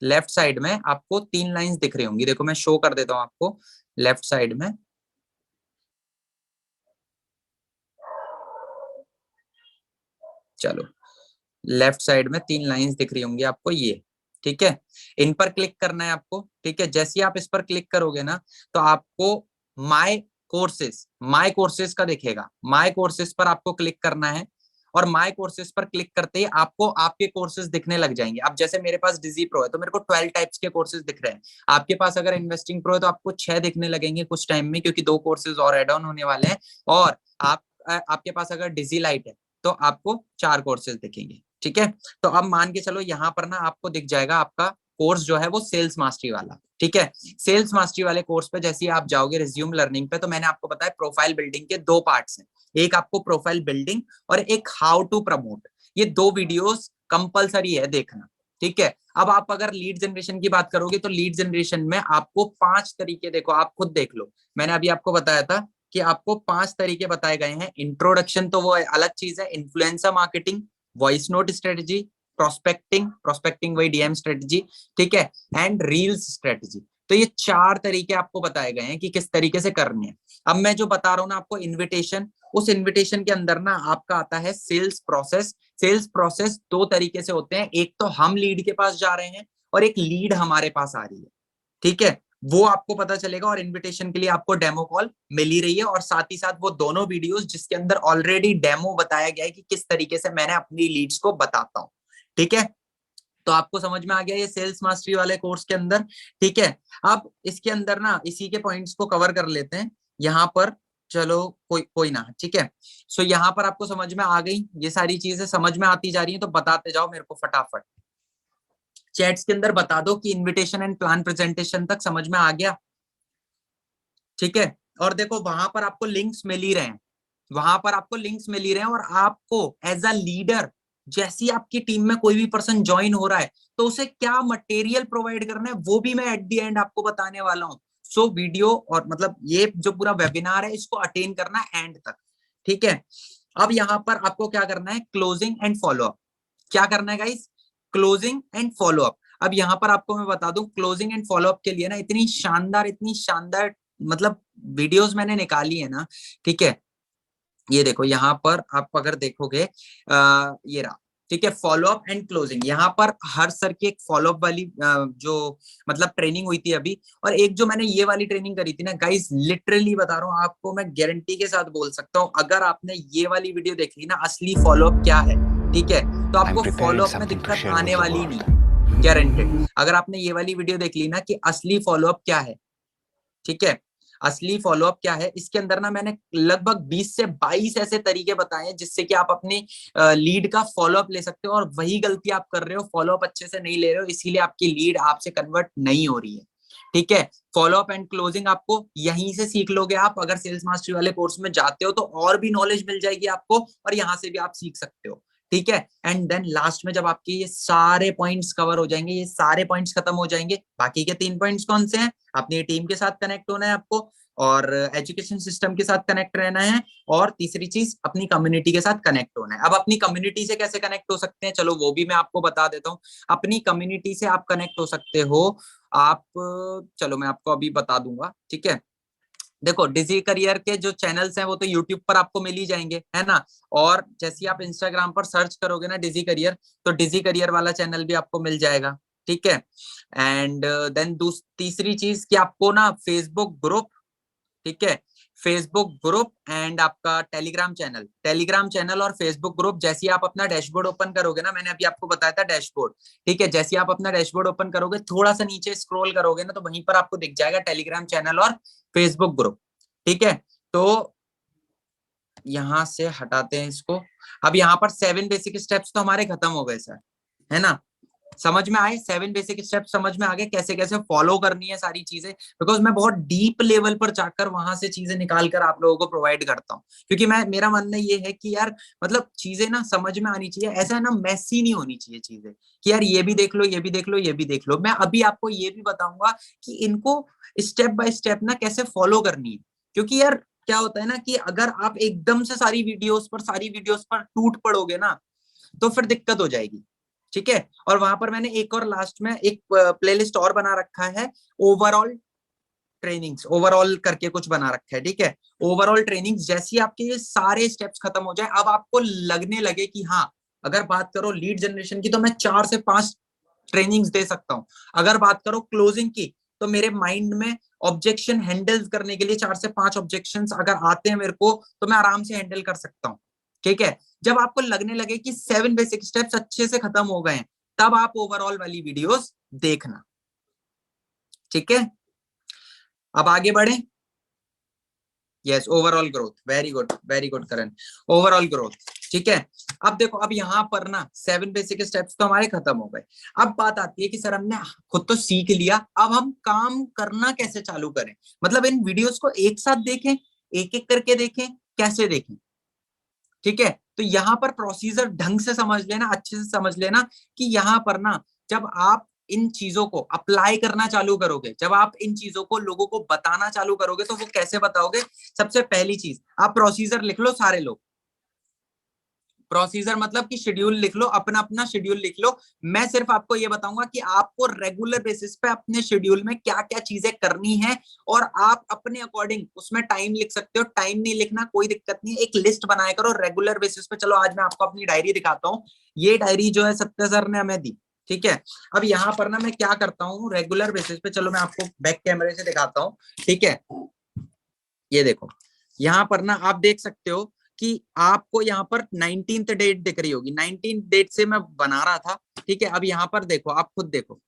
लेफ्ट साइड में आपको 3 लाइंस दिख रही होंगी, देखो मैं शो कर देता हूँ आपको लेफ्ट साइड में, चलो लेफ्ट साइड में 3 लाइंस दिख रही होंगी आपको, ये, ठीक है। इन पर क्लिक करना है आपको, ठीक है। जैसे ही आप इस पर क्लिक करोगे ना, तो आपको माय कोर्सेज का दिखेगा, माय कोर्सेज पर आपको क्लिक करना है। और माय कोर्सेज पर क्लिक करते ही आपको आपके कोर्सेज दिखने लग जाएंगे। अब जैसे मेरे पास डिजी प्रो है तो मेरे को 12 टाइप्स के कोर्सेज दिख रहे हैं। आपके पास अगर इन्वेस्टिंग प्रो है तो आपको 6 दिखने लगेंगे कुछ टाइम में, क्योंकि 2 कोर्सेज और एड ऑन होने वाले हैं। और आपके पास अगर डिजी लाइट है तो आपको 4 कोर्सेज दिखेंगे। ठीक है, तो अब मान के चलो यहाँ पर ना आपको दिख जाएगा आपका कोर्स जो है वो सेल्स मास्टरी वाला। ठीक है, सेल्स मास्टरी वाले कोर्स पे जैसे ही आप जाओगे रिज्यूम लर्निंग पे, तो मैंने आपको बताया प्रोफाइल बिल्डिंग के 2 पार्ट्स हैं, एक आपको प्रोफाइल बिल्डिंग और एक हाउ टू प्रमोट। ये 2 वीडियोस कंपलसरी है देखना। ठीक है, अब आप अगर लीड जनरेशन की बात करोगे तो लीड जनरेशन में आपको 5 तरीके, देखो आप खुद देख लो, मैंने अभी आपको बताया था कि आपको 5 तरीके बताए गए हैं। इंट्रोडक्शन तो वो अलग चीज है, influencer marketing, voice note strategy, prospecting वही डीएम स्ट्रेटेजी, ठीक है, एंड रील्स स्ट्रेटेजी। तो ये 4 तरीके आपको बताए गए हैं कि किस तरीके से करने हैं। अब मैं जो बता रहा हूँ ना आपको इन्विटेशन, उस इन्विटेशन के अंदर ना आपका आता है सेल्स प्रोसेस। सेल्स प्रोसेस 2 तरीके से होते हैं, एक तो हम लीड के पास जा रहे हैं और एक लीड हमारे पास आ रही है। ठीक है, वो आपको पता चलेगा और इनविटेशन के लिए आपको डेमो कॉल मिल ही रही है, और साथ ही साथ वो दोनों वीडियोस जिसके अंदर ऑलरेडी डेमो बताया गया है कि किस तरीके से मैंने अपनी लीड्स को बताता हूं। ठीक है, तो आपको समझ में आ गया ये सेल्स मास्टरी वाले कोर्स के अंदर। ठीक है, अब इसके अंदर ना इसी के पॉइंट्स को कवर कर लेते हैं यहाँ पर। चलो कोई ना, ठीक है। सो यहाँ पर आपको समझ में आ गई, ये सारी चीजें समझ में आती जा रही हैं, तो बताते जाओ मेरे को फटाफट। चैट्स के अंदर बता दो कि इनविटेशन एंड प्लान प्रेजेंटेशन तक समझ में आ गया। ठीक है, और देखो वहां पर आपको लिंक्स मिल ही रहे हैं, वहां पर आपको लिंक्स मिल ही रहे हैं, और आपको एज अ लीडर जैसी आपकी टीम में कोई भी पर्सन ज्वाइन हो रहा है तो उसे क्या मटेरियल प्रोवाइड करना है वो भी मैं एट दी एंड आपको बताने वाला हूँ। सो वीडियो और मतलब ये जो पूरा वेबिनार है इसको अटेंड करना एंड तक। ठीक है, अब यहाँ पर आपको क्या करना है, क्लोजिंग एंड फॉलोअप। क्या करना है गाइस, क्लोजिंग एंड फॉलोअप। अब यहाँ पर आपको मैं बता दूं क्लोजिंग एंड फॉलोअप के लिए ना इतनी शानदार मतलब वीडियोस मैंने निकाली है ना। ठीक है, ये देखो यहाँ पर आप अगर देखोगे ये रहा। ठीक है, फॉलोअप एंड क्लोजिंग, यहाँ पर हर सर की एक फॉलोअप वाली जो मतलब ट्रेनिंग हुई थी अभी, और एक जो मैंने ये वाली ट्रेनिंग करी थी ना गाइस, लिटरली बता रहा हूँ आपको, मैं गारंटी के साथ बोल सकता हूँ अगर आपने ये वाली वीडियो देख ली ना असली फॉलोअप क्या है, ठीक है, तो आपको फॉलोअप में दिक्कत आने वाली नहीं, गारंटेड। अगर आपने ये वाली वीडियो देख ली ना कि असली फॉलोअप क्या है, ठीक है, असली फॉलोअप क्या है, इसके अंदर ना मैंने लगभग 20 से 22 ऐसे तरीके बताए हैं जिससे कि आप अपनी लीड का फॉलोअप ले सकते हो, और वही गलती आप कर रहे हो, फॉलोअप अच्छे से नहीं ले रहे हो, इसीलिए आपकी लीड आपसे कन्वर्ट नहीं हो रही है। ठीक है, फॉलोअप एंड क्लोजिंग आपको यहीं से सीख लोगे आप, अगर सेल्स मास्टरी वाले कोर्स में जाते हो तो और भी नॉलेज मिल जाएगी आपको, और यहाँ से भी आप सीख सकते हो। ठीक है, एंड देन लास्ट में जब आपके ये सारे पॉइंट्स कवर हो जाएंगे, ये सारे पॉइंट्स खत्म हो जाएंगे, बाकी के 3 पॉइंट्स कौन से हैं, अपनी टीम के साथ कनेक्ट होना है आपको, और एजुकेशन सिस्टम के साथ कनेक्ट रहना है, और तीसरी चीज अपनी कम्युनिटी के साथ कनेक्ट होना है। अब अपनी कम्युनिटी से कैसे कनेक्ट हो सकते हैं, चलो वो भी मैं आपको बता देता हूँ। अपनी कम्युनिटी से आप कनेक्ट हो सकते हो, आप चलो मैं आपको अभी बता दूंगा। ठीक है, देखो डिजी करियर के जो चैनल्स हैं वो तो यूट्यूब पर आपको मिल ही जाएंगे, है ना, और जैसे आप इंस्टाग्राम पर सर्च करोगे ना डिजी करियर, तो डिजी करियर वाला चैनल भी आपको मिल जाएगा। ठीक है, एंड देन तीसरी चीज कि आपको ना फेसबुक ग्रुप, ठीक है, फेसबुक ग्रुप एंड आपका टेलीग्राम चैनल और फेसबुक ग्रुप, जैसे आप अपना डैशबोर्ड ओपन करोगे ना, मैंने अभी आपको बताया था डैशबोर्ड, ठीक है, जैसे आप अपना डैशबोर्ड ओपन करोगे थोड़ा सा नीचे स्क्रॉल करोगे ना, तो वहीं पर आपको दिख जाएगा टेलीग्राम चैनल और फेसबुक ग्रुप। ठीक है, तो यहां से हटाते हैं इसको। अब यहाँ पर 7 बेसिक स्टेप्स तो हमारे खत्म हो गए सर, है ना, समझ में आए, 7 बेसिक स्टेप समझ में आ गए कैसे कैसे फॉलो करनी है सारी चीजें, बिकॉज मैं बहुत डीप लेवल पर जाकर वहां से चीजें निकाल कर आप लोगों को प्रोवाइड करता हूँ, क्योंकि मेरा मानना ये है कि यार मतलब चीजें ना समझ में आनी चाहिए, ऐसा है ना मैसी नहीं होनी चाहिए चीजें कि यार ये भी देख लो, ये भी देख लो, ये भी देख लो। मैं अभी आपको ये भी बताऊंगा कि इनको स्टेप बाय स्टेप ना कैसे फॉलो करनी है, क्योंकि यार क्या होता है ना कि अगर आप एकदम से सारी वीडियोस पर टूट पड़ोगे ना तो फिर दिक्कत हो जाएगी। ठीक है, और वहां पर मैंने एक और लास्ट में एक प्लेलिस्ट और बना रखा है, ओवरऑल ट्रेनिंग्स, ओवरऑल करके कुछ बना रखा है। ठीक है, ओवरऑल ट्रेनिंग्स, जैसी आपके ये सारे स्टेप्स खत्म हो जाए, अब आपको लगने लगे कि हाँ अगर बात करो लीड जनरेशन की तो मैं 4 से 5 ट्रेनिंग्स दे सकता हूं, अगर बात करो क्लोजिंग की तो मेरे माइंड में ऑब्जेक्शन हैंडल करने के लिए 4 से 5 ऑब्जेक्शंस अगर आते हैं मेरे को तो मैं आराम से हैंडल कर सकता हूँ। ठीक है, जब आपको लगने लगे कि 7 बेसिक स्टेप्स अच्छे से खत्म हो गए हैं, तब आप ओवरऑल वाली वीडियोस देखना। ठीक है, अब आगे बढ़े। Yes, overall growth, very good Karan, overall growth. ठीक है, अब देखो, अब यहाँ पर ना 7 बेसिक स्टेप्स तो हमारे खत्म हो गए। अब बात आती है कि सर हमने खुद तो सीख लिया, अब हम काम करना कैसे चालू करें, मतलब इन वीडियोस को एक साथ देखें, एक एक करके देखें, कैसे देखें। ठीक है, तो यहाँ पर प्रोसीजर ढंग से समझ लेना, अच्छे से समझ लेना कि यहाँ पर ना जब आप इन चीजों को अप्लाई करना चालू करोगे, जब आप इन चीजों को लोगों को बताना चालू करोगे, तो वो कैसे बताओगे। सबसे पहली चीज, आप प्रोसीजर लिख लो सारे लोग। प्रोसीजर मतलब कि शेड्यूल लिख लो, अपना अपना शेड्यूल लिख लो। मैं सिर्फ आपको ये बताऊंगा कि आपको रेगुलर बेसिस पे अपने शेड्यूल में क्या क्या चीजें करनी है, और आप अपने अकॉर्डिंग उसमें टाइम लिख सकते हो। टाइम नहीं लिखना कोई दिक्कत नहीं है, एक लिस्ट बनाया करो रेगुलर बेसिस पे। चलो आज मैं आपको अपनी डायरी दिखाता हूँ। ये डायरी जो है सत्य सर ने हमें दी। ठीक है, अब यहाँ पर ना मैं क्या करता हूँ रेगुलर बेसिस पे, चलो मैं आपको बैक कैमरे से दिखाता हूँ। ठीक है, ये देखो, यहाँ पर ना आप देख सकते हो कि आपको यहाँ पर 19th डेट दिख रही होगी। 19th डेट से मैं बना रहा था। ठीक है, अब यहाँ पर देखो, आप खुद देखो,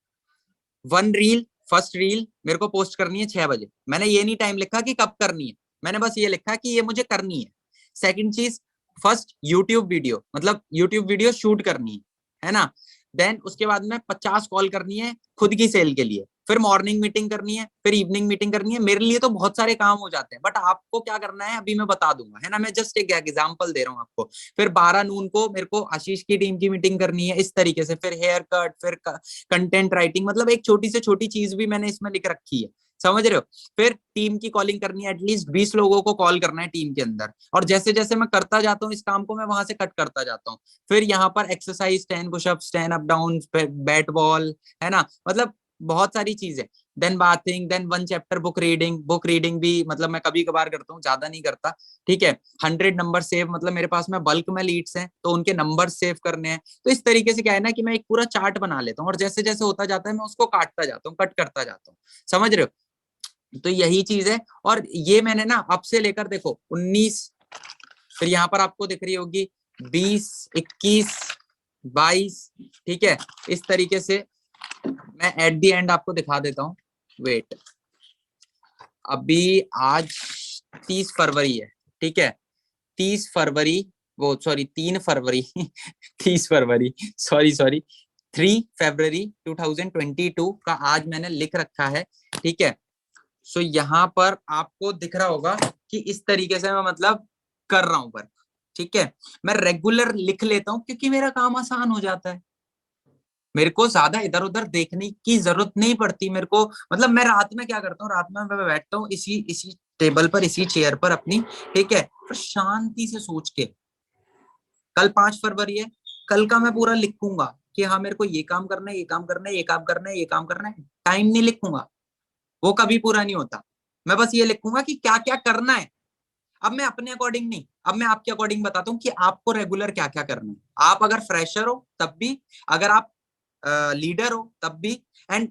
1 रील, फर्स्ट रील मेरे को पोस्ट करनी है 6 बजे। मैंने ये नहीं टाइम लिखा कि कब करनी है, मैंने बस ये लिखा कि ये मुझे करनी है। सेकंड चीज, फर्स्ट यूट्यूब वीडियो, मतलब यूट्यूब वीडियो शूट करनी है ना। देन उसके बाद में 50 कॉल करनी है खुद की सेल के लिए, फिर मॉर्निंग मीटिंग करनी है, फिर इवनिंग मीटिंग करनी है। मेरे लिए तो बहुत सारे काम हो जाते हैं, बट आपको क्या करना है अभी मैं बता दूंगा, है ना। मैं जस्ट एक एग्जांपल दे रहा हूँ आपको। फिर 12 नून को मेरे को आशीष की टीम की मीटिंग करनी है, इस तरीके से। फिर हेयर कट, फिर कंटेंट राइटिंग, मतलब एक छोटी से छोटी चीज भी मैंने इसमें लिख रखी है, समझ रहे हो। फिर टीम की कॉलिंग करनी है, एटलीस्ट 20 लोगों को कॉल करना है टीम के अंदर। और जैसे जैसे मैं करता जाता हूँ इस काम को, मैं वहां से कट करता जाता हूँ। फिर यहाँ पर exercise 10 pushups, 10 up down, bat ball, है ना, मतलब बहुत सारी चीजें। Then bathing, then 1 chapter book reading. Book reading भी मतलब मैं कभी कभार करता हूँ, ज्यादा नहीं करता। ठीक है, 100 नंबर सेव, मतलब मेरे पास में बल्क में लीड्स हैं तो उनके नंबर सेव करने हैं। तो इस तरीके से क्या है ना कि मैं एक पूरा चार्ट बना लेता हूँ, और जैसे जैसे होता जाता है मैं उसको काटता जाता हूँ, कट करता जाता हूँ, समझ रहे हो। तो यही चीज है। और ये मैंने ना अब से लेकर देखो 19, फिर यहाँ पर आपको दिख रही होगी 20, 21, 22। ठीक है, इस तरीके से मैं एट दी एंड आपको दिखा देता हूँ। वेट, अभी आज 30 फरवरी है। ठीक है, 30 फरवरी, वो सॉरी 3 फरवरी 30 फरवरी, सॉरी 3 फरवरी 2022 का आज मैंने लिख रखा है। ठीक है, सो यहाँ पर आपको दिख रहा होगा कि इस तरीके से मैं मतलब कर रहा हूं वर्क। ठीक है, मैं रेगुलर लिख लेता हूं क्योंकि मेरा काम आसान हो जाता है। मेरे को ज्यादा इधर उधर देखने की जरूरत नहीं पड़ती मेरे को। मतलब मैं रात में क्या करता हूँ, रात में मैं बैठता हूँ इसी इसी टेबल पर, इसी चेयर पर अपनी। ठीक है, फिर शांति से सोच के, कल 5 फरवरी है, कल का मैं पूरा लिखूंगा कि हाँ मेरे को ये काम करना है, ये काम करना है, ये काम करना है, ये काम करना है। टाइम नहीं लिखूंगा, वो कभी पूरा नहीं होता। मैं बस ये लिखूंगा कि क्या क्या करना है। अब मैं अपने अकॉर्डिंग नहीं, अब मैं आपके अकॉर्डिंग बताता हूँ कि आपको रेगुलर क्या क्या करना है। आप अगर फ्रेशर हो तब भी, अगर आप लीडर हो तब भी। एंड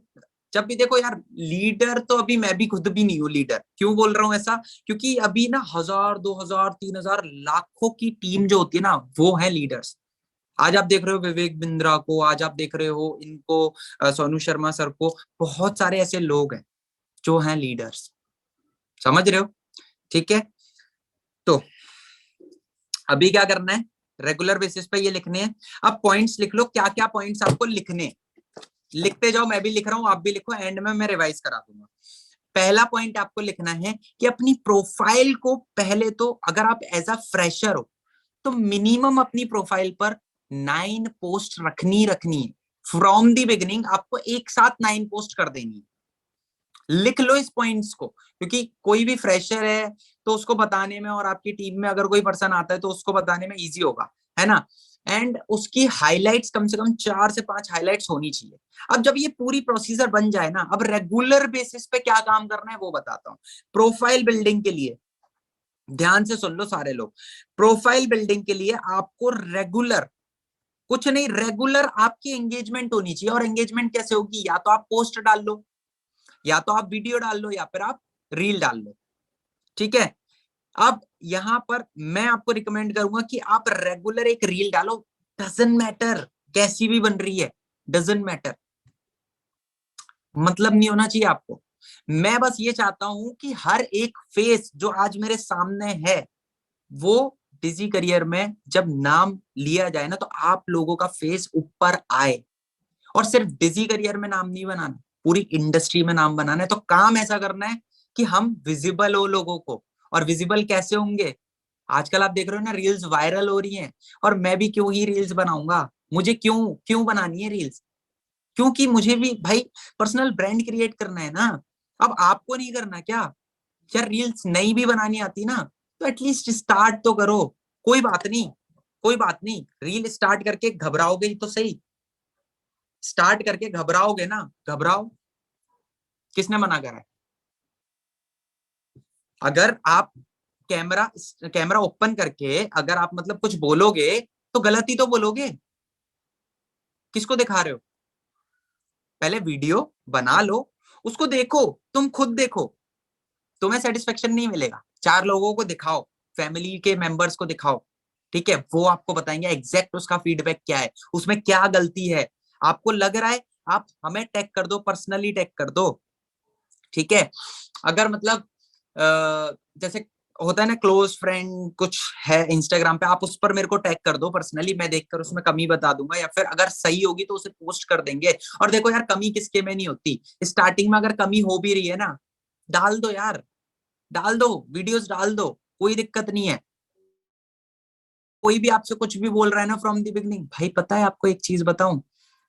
जब भी देखो यार, लीडर तो अभी मैं भी खुद भी नहीं हूँ लीडर। क्यों बोल रहा हूँ ऐसा, क्योंकि अभी ना 1000, 2000, 3000 लाखों की टीम जो होती है ना, वो है लीडर्स। आज आप देख रहे हो विवेक बिंद्रा को, आज आप देख रहे हो इनको, सोनू शर्मा सर को। बहुत सारे ऐसे लोग हैं जो हैं लीडर्स, समझ रहे हो। ठीक है, तो अभी क्या करना है, रेगुलर बेसिस पे ये लिखने हैं। अब पॉइंट्स लिख लो, क्या क्या पॉइंट्स आपको लिखने। लिखते जाओ, मैं भी लिख रहा हूं, आप भी लिखो, एंड में मैं रिवाइज करा दूंगा। पहला पॉइंट आपको लिखना है कि अपनी प्रोफाइल को पहले तो, अगर आप एज अ फ्रेशर हो तो मिनिमम अपनी प्रोफाइल पर 9 पोस्ट रखनी है। फ्रॉम दी बिगिनिंग आपको एक साथ 9 पोस्ट कर देनी है। लिख लो इस पॉइंट्स को, क्योंकि कोई भी फ्रेशर है तो उसको बताने में, और आपकी टीम में अगर कोई पर्सन आता है तो उसको बताने में इजी होगा, है ना। एंड उसकी हाइलाइट्स कम से कम 4 से 5 हाइलाइट्स होनी चाहिए। अब जब ये पूरी प्रोसीजर बन जाए ना, अब रेगुलर बेसिस पे क्या काम करना है वो बताता हूँ। प्रोफाइल बिल्डिंग के लिए, ध्यान से सुन लो सारे लोग, प्रोफाइल बिल्डिंग के लिए आपको रेगुलर, कुछ नहीं, रेगुलर आपकी एंगेजमेंट होनी चाहिए। और एंगेजमेंट कैसे होगी, या तो आप पोस्ट डाल लो, या तो आप वीडियो डाल लो, या फिर आप रील डाल लो। ठीक है, अब यहाँ पर मैं आपको रिकमेंड करूंगा कि आप रेगुलर एक रील डालो, डजंट मैटर कैसी भी बन रही है, डजंट मैटर, मतलब नहीं होना चाहिए आपको। मैं बस ये चाहता हूं कि हर एक फेस जो आज मेरे सामने है वो डिजी करियर में जब नाम लिया जाए ना तो आप लोगों का फेस ऊपर आए। और सिर्फ डिजी करियर में नाम नहीं बनाना, पूरी इंडस्ट्री में नाम बनाना है। तो काम ऐसा करना है कि हम विजिबल हो लोगों को। और विजिबल कैसे होंगे? आजकल आप देख रहे हो ना रील्स वायरल हो रही हैं, और मैं भी क्यों ही रील्स बनाऊंगा, मुझे क्यों क्यों बनानी है रील्स? क्योंकि मुझे भी भाई पर्सनल ब्रांड क्रिएट करना है ना। अब आपको नहीं करना क्या? यार रील्स नहीं भी बनानी आती ना तो एटलीस्ट स्टार्ट तो करो। कोई बात नहीं, कोई बात नहीं, रील स्टार्ट करके घबराओगे ही तो सही। स्टार्ट करके घबराओगे ना, घबराओ, किसने मना करा है? अगर आप कैमरा कैमरा ओपन करके अगर आप मतलब कुछ बोलोगे तो गलत ही तो बोलोगे। किसको दिखा रहे हो? पहले वीडियो बना लो, उसको देखो, तुम खुद देखो, तुम्हें सेटिस्फेक्शन नहीं मिलेगा, चार लोगों को दिखाओ, फैमिली के मेंबर्स को दिखाओ, ठीक है, वो आपको बताएंगे एग्जैक्ट उसका फीडबैक क्या है, उसमें क्या गलती है। आपको लग रहा है, आप हमें टैग कर दो, पर्सनली टैग कर दो, ठीक है। अगर मतलब जैसे होता है ना क्लोज फ्रेंड कुछ है इंस्टाग्राम पे, आप उस पर मेरे को टैग कर दो पर्सनली, मैं देखकर उसमें कमी बता दूंगा, या फिर अगर सही होगी तो उसे पोस्ट कर देंगे। और देखो यार, कमी किसके में नहीं होती, स्टार्टिंग में अगर कमी हो भी रही है ना, डाल दो यार, डाल दो, वीडियोस डाल दो, कोई दिक्कत नहीं है। कोई भी आपसे कुछ भी बोल रहा है ना फ्रॉम द बिगनिंग, भाई पता है आपको एक चीज बताऊं,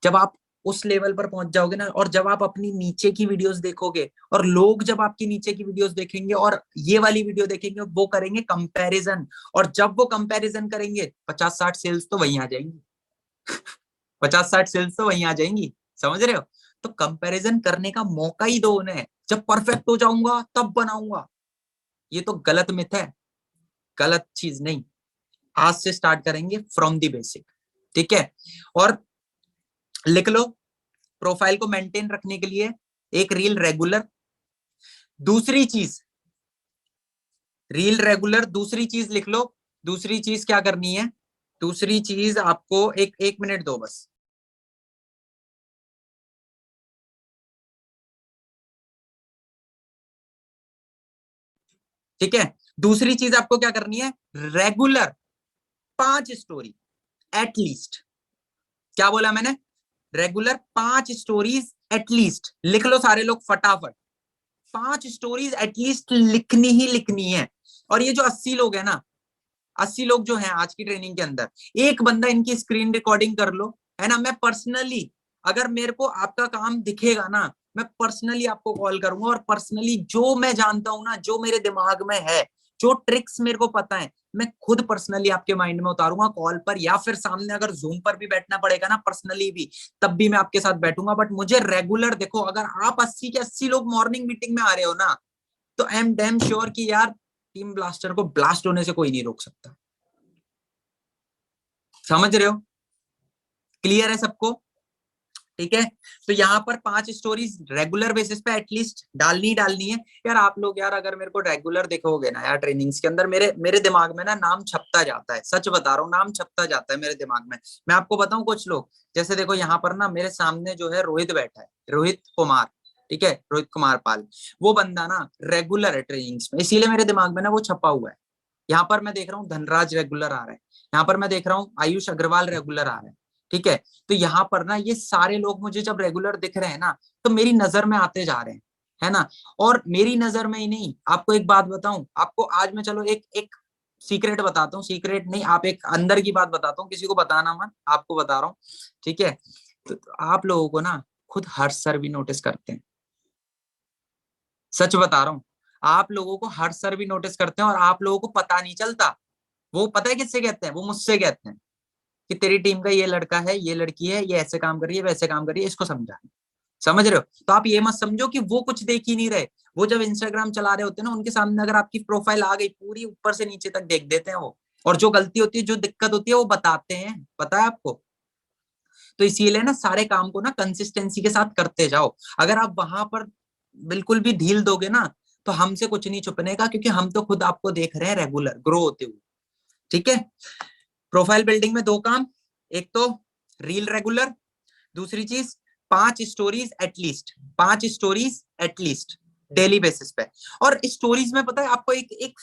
जब आप उस लेवल पर पहुंच जाओगे ना, और जब आप अपनी नीचे की वीडियोस देखोगे और लोग जब आपकी नीचे की वीडियोस देखेंगे और ये वाली वीडियो देखेंगे, वो करेंगे कंपैरिजन, और जब वो कंपैरिजन करेंगे 50-60 सेल्स तो वहीं आ जाएंगी। 50-60 सेल्स तो वहीं आ जाएंगी, समझ रहे हो? तो कंपैरिजन करने का मौका ही दो उन्हें, जब परफेक्ट हो जाऊंगा तब बनाऊंगा, ये तो गलत मिथ है, गलत चीज नहीं। आज से स्टार्ट करेंगे फ्रॉम दी बेसिक, ठीक है। और लिख लो, प्रोफाइल को मेंटेन रखने के लिए एक रील रेगुलर, दूसरी चीज रील रेगुलर, दूसरी चीज लिख लो, दूसरी चीज क्या करनी है, दूसरी चीज आपको एक एक मिनट दो बस। ठीक है, दूसरी चीज आपको क्या करनी है, रेगुलर 5 स्टोरी एटलीस्ट। क्या बोला मैंने? रेगुलर 5 स्टोरीज एटलीस्ट, लिख लो सारे लोग फटाफट, 5 स्टोरीज एटलीस्ट लिखनी ही लिखनी है। और ये जो 80 लोग है ना, 80 लोग जो हैं आज की ट्रेनिंग के अंदर, एक बंदा इनकी स्क्रीन रिकॉर्डिंग कर लो, है ना। मैं पर्सनली, अगर मेरे को आपका काम दिखेगा ना, मैं पर्सनली आपको कॉल करूंगा, और पर्सनली जो मैं जानता हूं ना, जो मेरे दिमाग में है, जो ट्रिक्स मेरे को पता है, मैं खुद पर्सनली आपके माइंड में उतारूंगा कॉल पर, या फिर सामने अगर जूम पर भी बैठना पड़ेगा ना पर्सनली भी, तब भी मैं आपके साथ बैठूंगा। बट मुझे रेगुलर देखो, अगर आप 80 के 80 लोग मॉर्निंग मीटिंग में आ रहे हो ना, तो आई एम डैम श्योर कि यार टीम ब्लास्टर को ब्लास्ट होने से कोई नहीं रोक सकता। समझ रहे हो? क्लियर है सबको? ठीक है। तो यहाँ पर 5 स्टोरीज रेगुलर बेसिस पे एटलीस्ट डालनी ही डालनी है। यार आप लोग, यार अगर मेरे को रेगुलर देखोगे ना यार ट्रेनिंग्स के अंदर, मेरे मेरे दिमाग में ना नाम छपता जाता है, सच बता रहा हूँ, नाम छपता जाता है मेरे दिमाग में। मैं आपको बताऊं, कुछ लोग जैसे देखो यहाँ पर ना मेरे सामने जो है रोहित बैठा है, रोहित कुमार, ठीक है, रोहित कुमार पाल, वो बंदा ना रेगुलर है ट्रेनिंग्स में, इसीलिए मेरे दिमाग में ना वो छपा हुआ है। यहाँ पर मैं देख रहा हूँ धनराज रेगुलर आ रहा है, यहाँ पर मैं देख रहा हूँ आयुष अग्रवाल रेगुलर आ रहा है, ठीक है। तो यहाँ पर ना ये सारे लोग मुझे जब रेगुलर दिख रहे हैं ना, तो मेरी नजर में आते जा रहे हैं, है ना। और मेरी नजर में ही नहीं, आपको एक बात बताऊं, आपको आज मैं चलो एक एक सीक्रेट बताता हूँ, सीक्रेट नहीं, आप एक अंदर की बात बताता हूँ, किसी को बताना मत, आपको बता रहा हूँ, ठीक है। तो आप लोगों को ना खुद हर्ष सर भी नोटिस करते हैं, सच बता रहा हूँ, आप लोगों को हर्ष सर भी नोटिस करते हैं, और आप लोगों को पता नहीं चलता। वो पता है किससे कहते हैं? वो मुझसे कहते हैं कि तेरी टीम का ये लड़का है, ये लड़की है, ये ऐसे काम कर रही है, वैसे काम कर रही है, इसको समझा। समझ रहे हो? तो आप ये मत समझो कि वो कुछ देख ही नहीं रहे, वो जब इंस्टाग्राम चला रहे होते हैं ना, उनके सामने अगर आपकी प्रोफाइल आ गई, पूरी ऊपर से नीचे तक देख देते हैं वो, और जो गलती होती है, जो दिक्कत होती है, वो बताते हैं, पता है आपको। तो इसीलिए ना सारे काम को ना कंसिस्टेंसी के साथ करते जाओ। अगर आप वहां पर बिल्कुल भी ढील दोगे ना, तो हमसे कुछ नहीं छुपने का, क्योंकि हम तो खुद आपको देख रहे हैं रेगुलर ग्रो होते हुए। ठीक है, प्रोफाइल बिल्डिंग में 2 काम, एक तो रील रेगुलर, दूसरी चीज 5 stories at least, 5 stories at least daily basis पे। और स्टोरीज में पता है आपको एक एक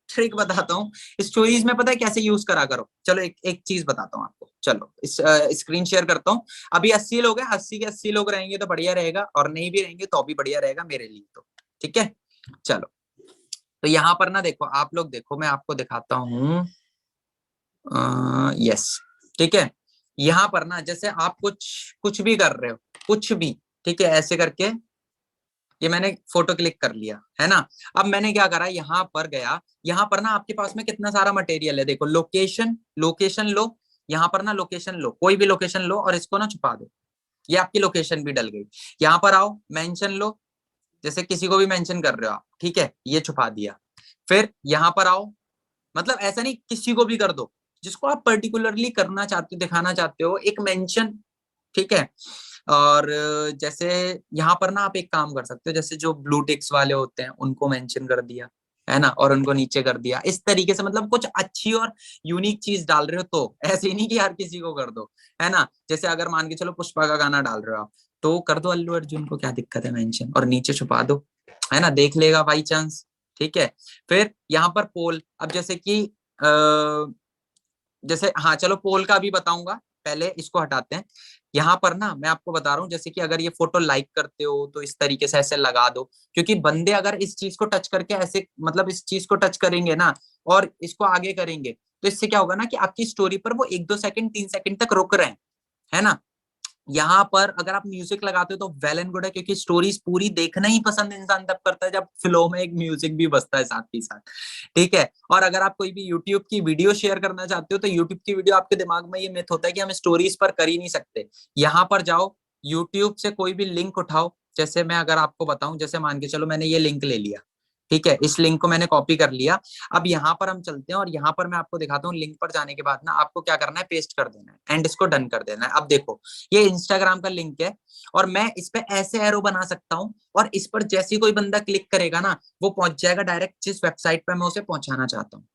ट्रिक बताता हूँ, स्टोरीज में पता है कैसे यूज करा करो। चलो एक चीज बताता हूँ आपको, चलो स्क्रीन शेयर करता हूँ। अभी 80 लोग हैं, 80 के 80 लोग रहेंगे तो बढ़िया रहेगा, और नहीं भी रहेंगे तो भी बढ़िया रहेगा मेरे लिए तो। ठीक है, चलो तो यहाँ पर ना देखो, आप लोग देखो, मैं आपको दिखाता हूँ। यस, ठीक है, यहाँ पर ना जैसे आप कुछ कुछ भी कर रहे हो, कुछ भी, ठीक है, ऐसे करके ये मैंने फोटो क्लिक कर लिया है ना। अब मैंने क्या करा, यहाँ पर गया, यहाँ पर ना आपके पास में कितना सारा मटेरियल है, देखो लोकेशन, लोकेशन लो, यहाँ पर ना लोकेशन लो, कोई भी लोकेशन लो और इसको ना छुपा दो, ये आपकी लोकेशन भी डल गई। यहाँ पर आओ, मेंशन लो, जैसे किसी को भी मेंशन कर रहे हो आप, ठीक है, ये छुपा दिया। फिर यहाँ पर आओ, मतलब ऐसा नहीं, किसी को भी कर दो, जिसको आप पर्टिकुलरली करना चाहते हो, दिखाना चाहते हो, एक मेंशन। ठीक है, और जैसे यहाँ पर ना आप एक काम कर सकते हो, जैसे जो ब्लू टिक्स वाले होते हैं उनको मेंशन कर दिया है ना, और उनको नीचे कर दिया, इस तरीके से, मतलब कुछ अच्छी और यूनिक चीज डाल रहे हो, तो ऐसे ही नहीं कि यार किसी को कर दो, है ना। जैसे अगर मान के चलो पुष्पा का गाना डाल रहे हो आप, तो कर दो अल्लू अर्जुन को, क्या दिक्कत है मेंशन, और नीचे छुपा दो, है ना, देख लेगा बाई चांस। ठीक है, फिर यहाँ पर पोल, अब जैसे कि जैसे, हाँ चलो पोल का भी बताऊंगा, पहले इसको हटाते हैं। यहाँ पर ना मैं आपको बता रहा हूँ, जैसे कि अगर ये फोटो लाइक करते हो तो इस तरीके से ऐसे लगा दो, क्योंकि बंदे अगर इस चीज को टच करके ऐसे, मतलब इस चीज को टच करेंगे ना और इसको आगे करेंगे, तो इससे क्या होगा ना कि आपकी स्टोरी पर वो 1-2 सेकंड 3 सेकंड तक रुक रहे हैं, है ना। यहाँ पर अगर आप म्यूजिक लगाते हो तो वेल एंड गुड है, क्योंकि स्टोरीज पूरी देखना ही पसंद इंसान तब करता है जब फ्लो में एक म्यूजिक भी बजता है साथ ही साथ। ठीक है, और अगर आप कोई भी यूट्यूब की वीडियो शेयर करना चाहते हो, तो यूट्यूब की वीडियो, आपके दिमाग में ये मिथ होता है कि हम स्टोरीज पर कर ही नहीं सकते। यहाँ पर जाओ, यूट्यूब से कोई भी लिंक उठाओ, जैसे मैं अगर आपको बताऊं, जैसे मान के चलो मैंने ये लिंक ले लिया, ठीक है, इस लिंक को मैंने कॉपी कर लिया। अब यहाँ पर हम चलते हैं और यहाँ पर मैं आपको दिखाता हूँ, लिंक पर जाने के बाद ना आपको क्या करना है, पेस्ट कर देना है एंड इसको डन कर देना है। अब देखो, ये इंस्टाग्राम का लिंक है, और मैं इस पे ऐसे एरो बना सकता हूँ, और इस पर जैसे ही कोई बंदा क्लिक करेगा ना, वो पहुंच जाएगा डायरेक्ट जिस वेबसाइट पर मैं उसे पहुंचाना चाहता हूँ।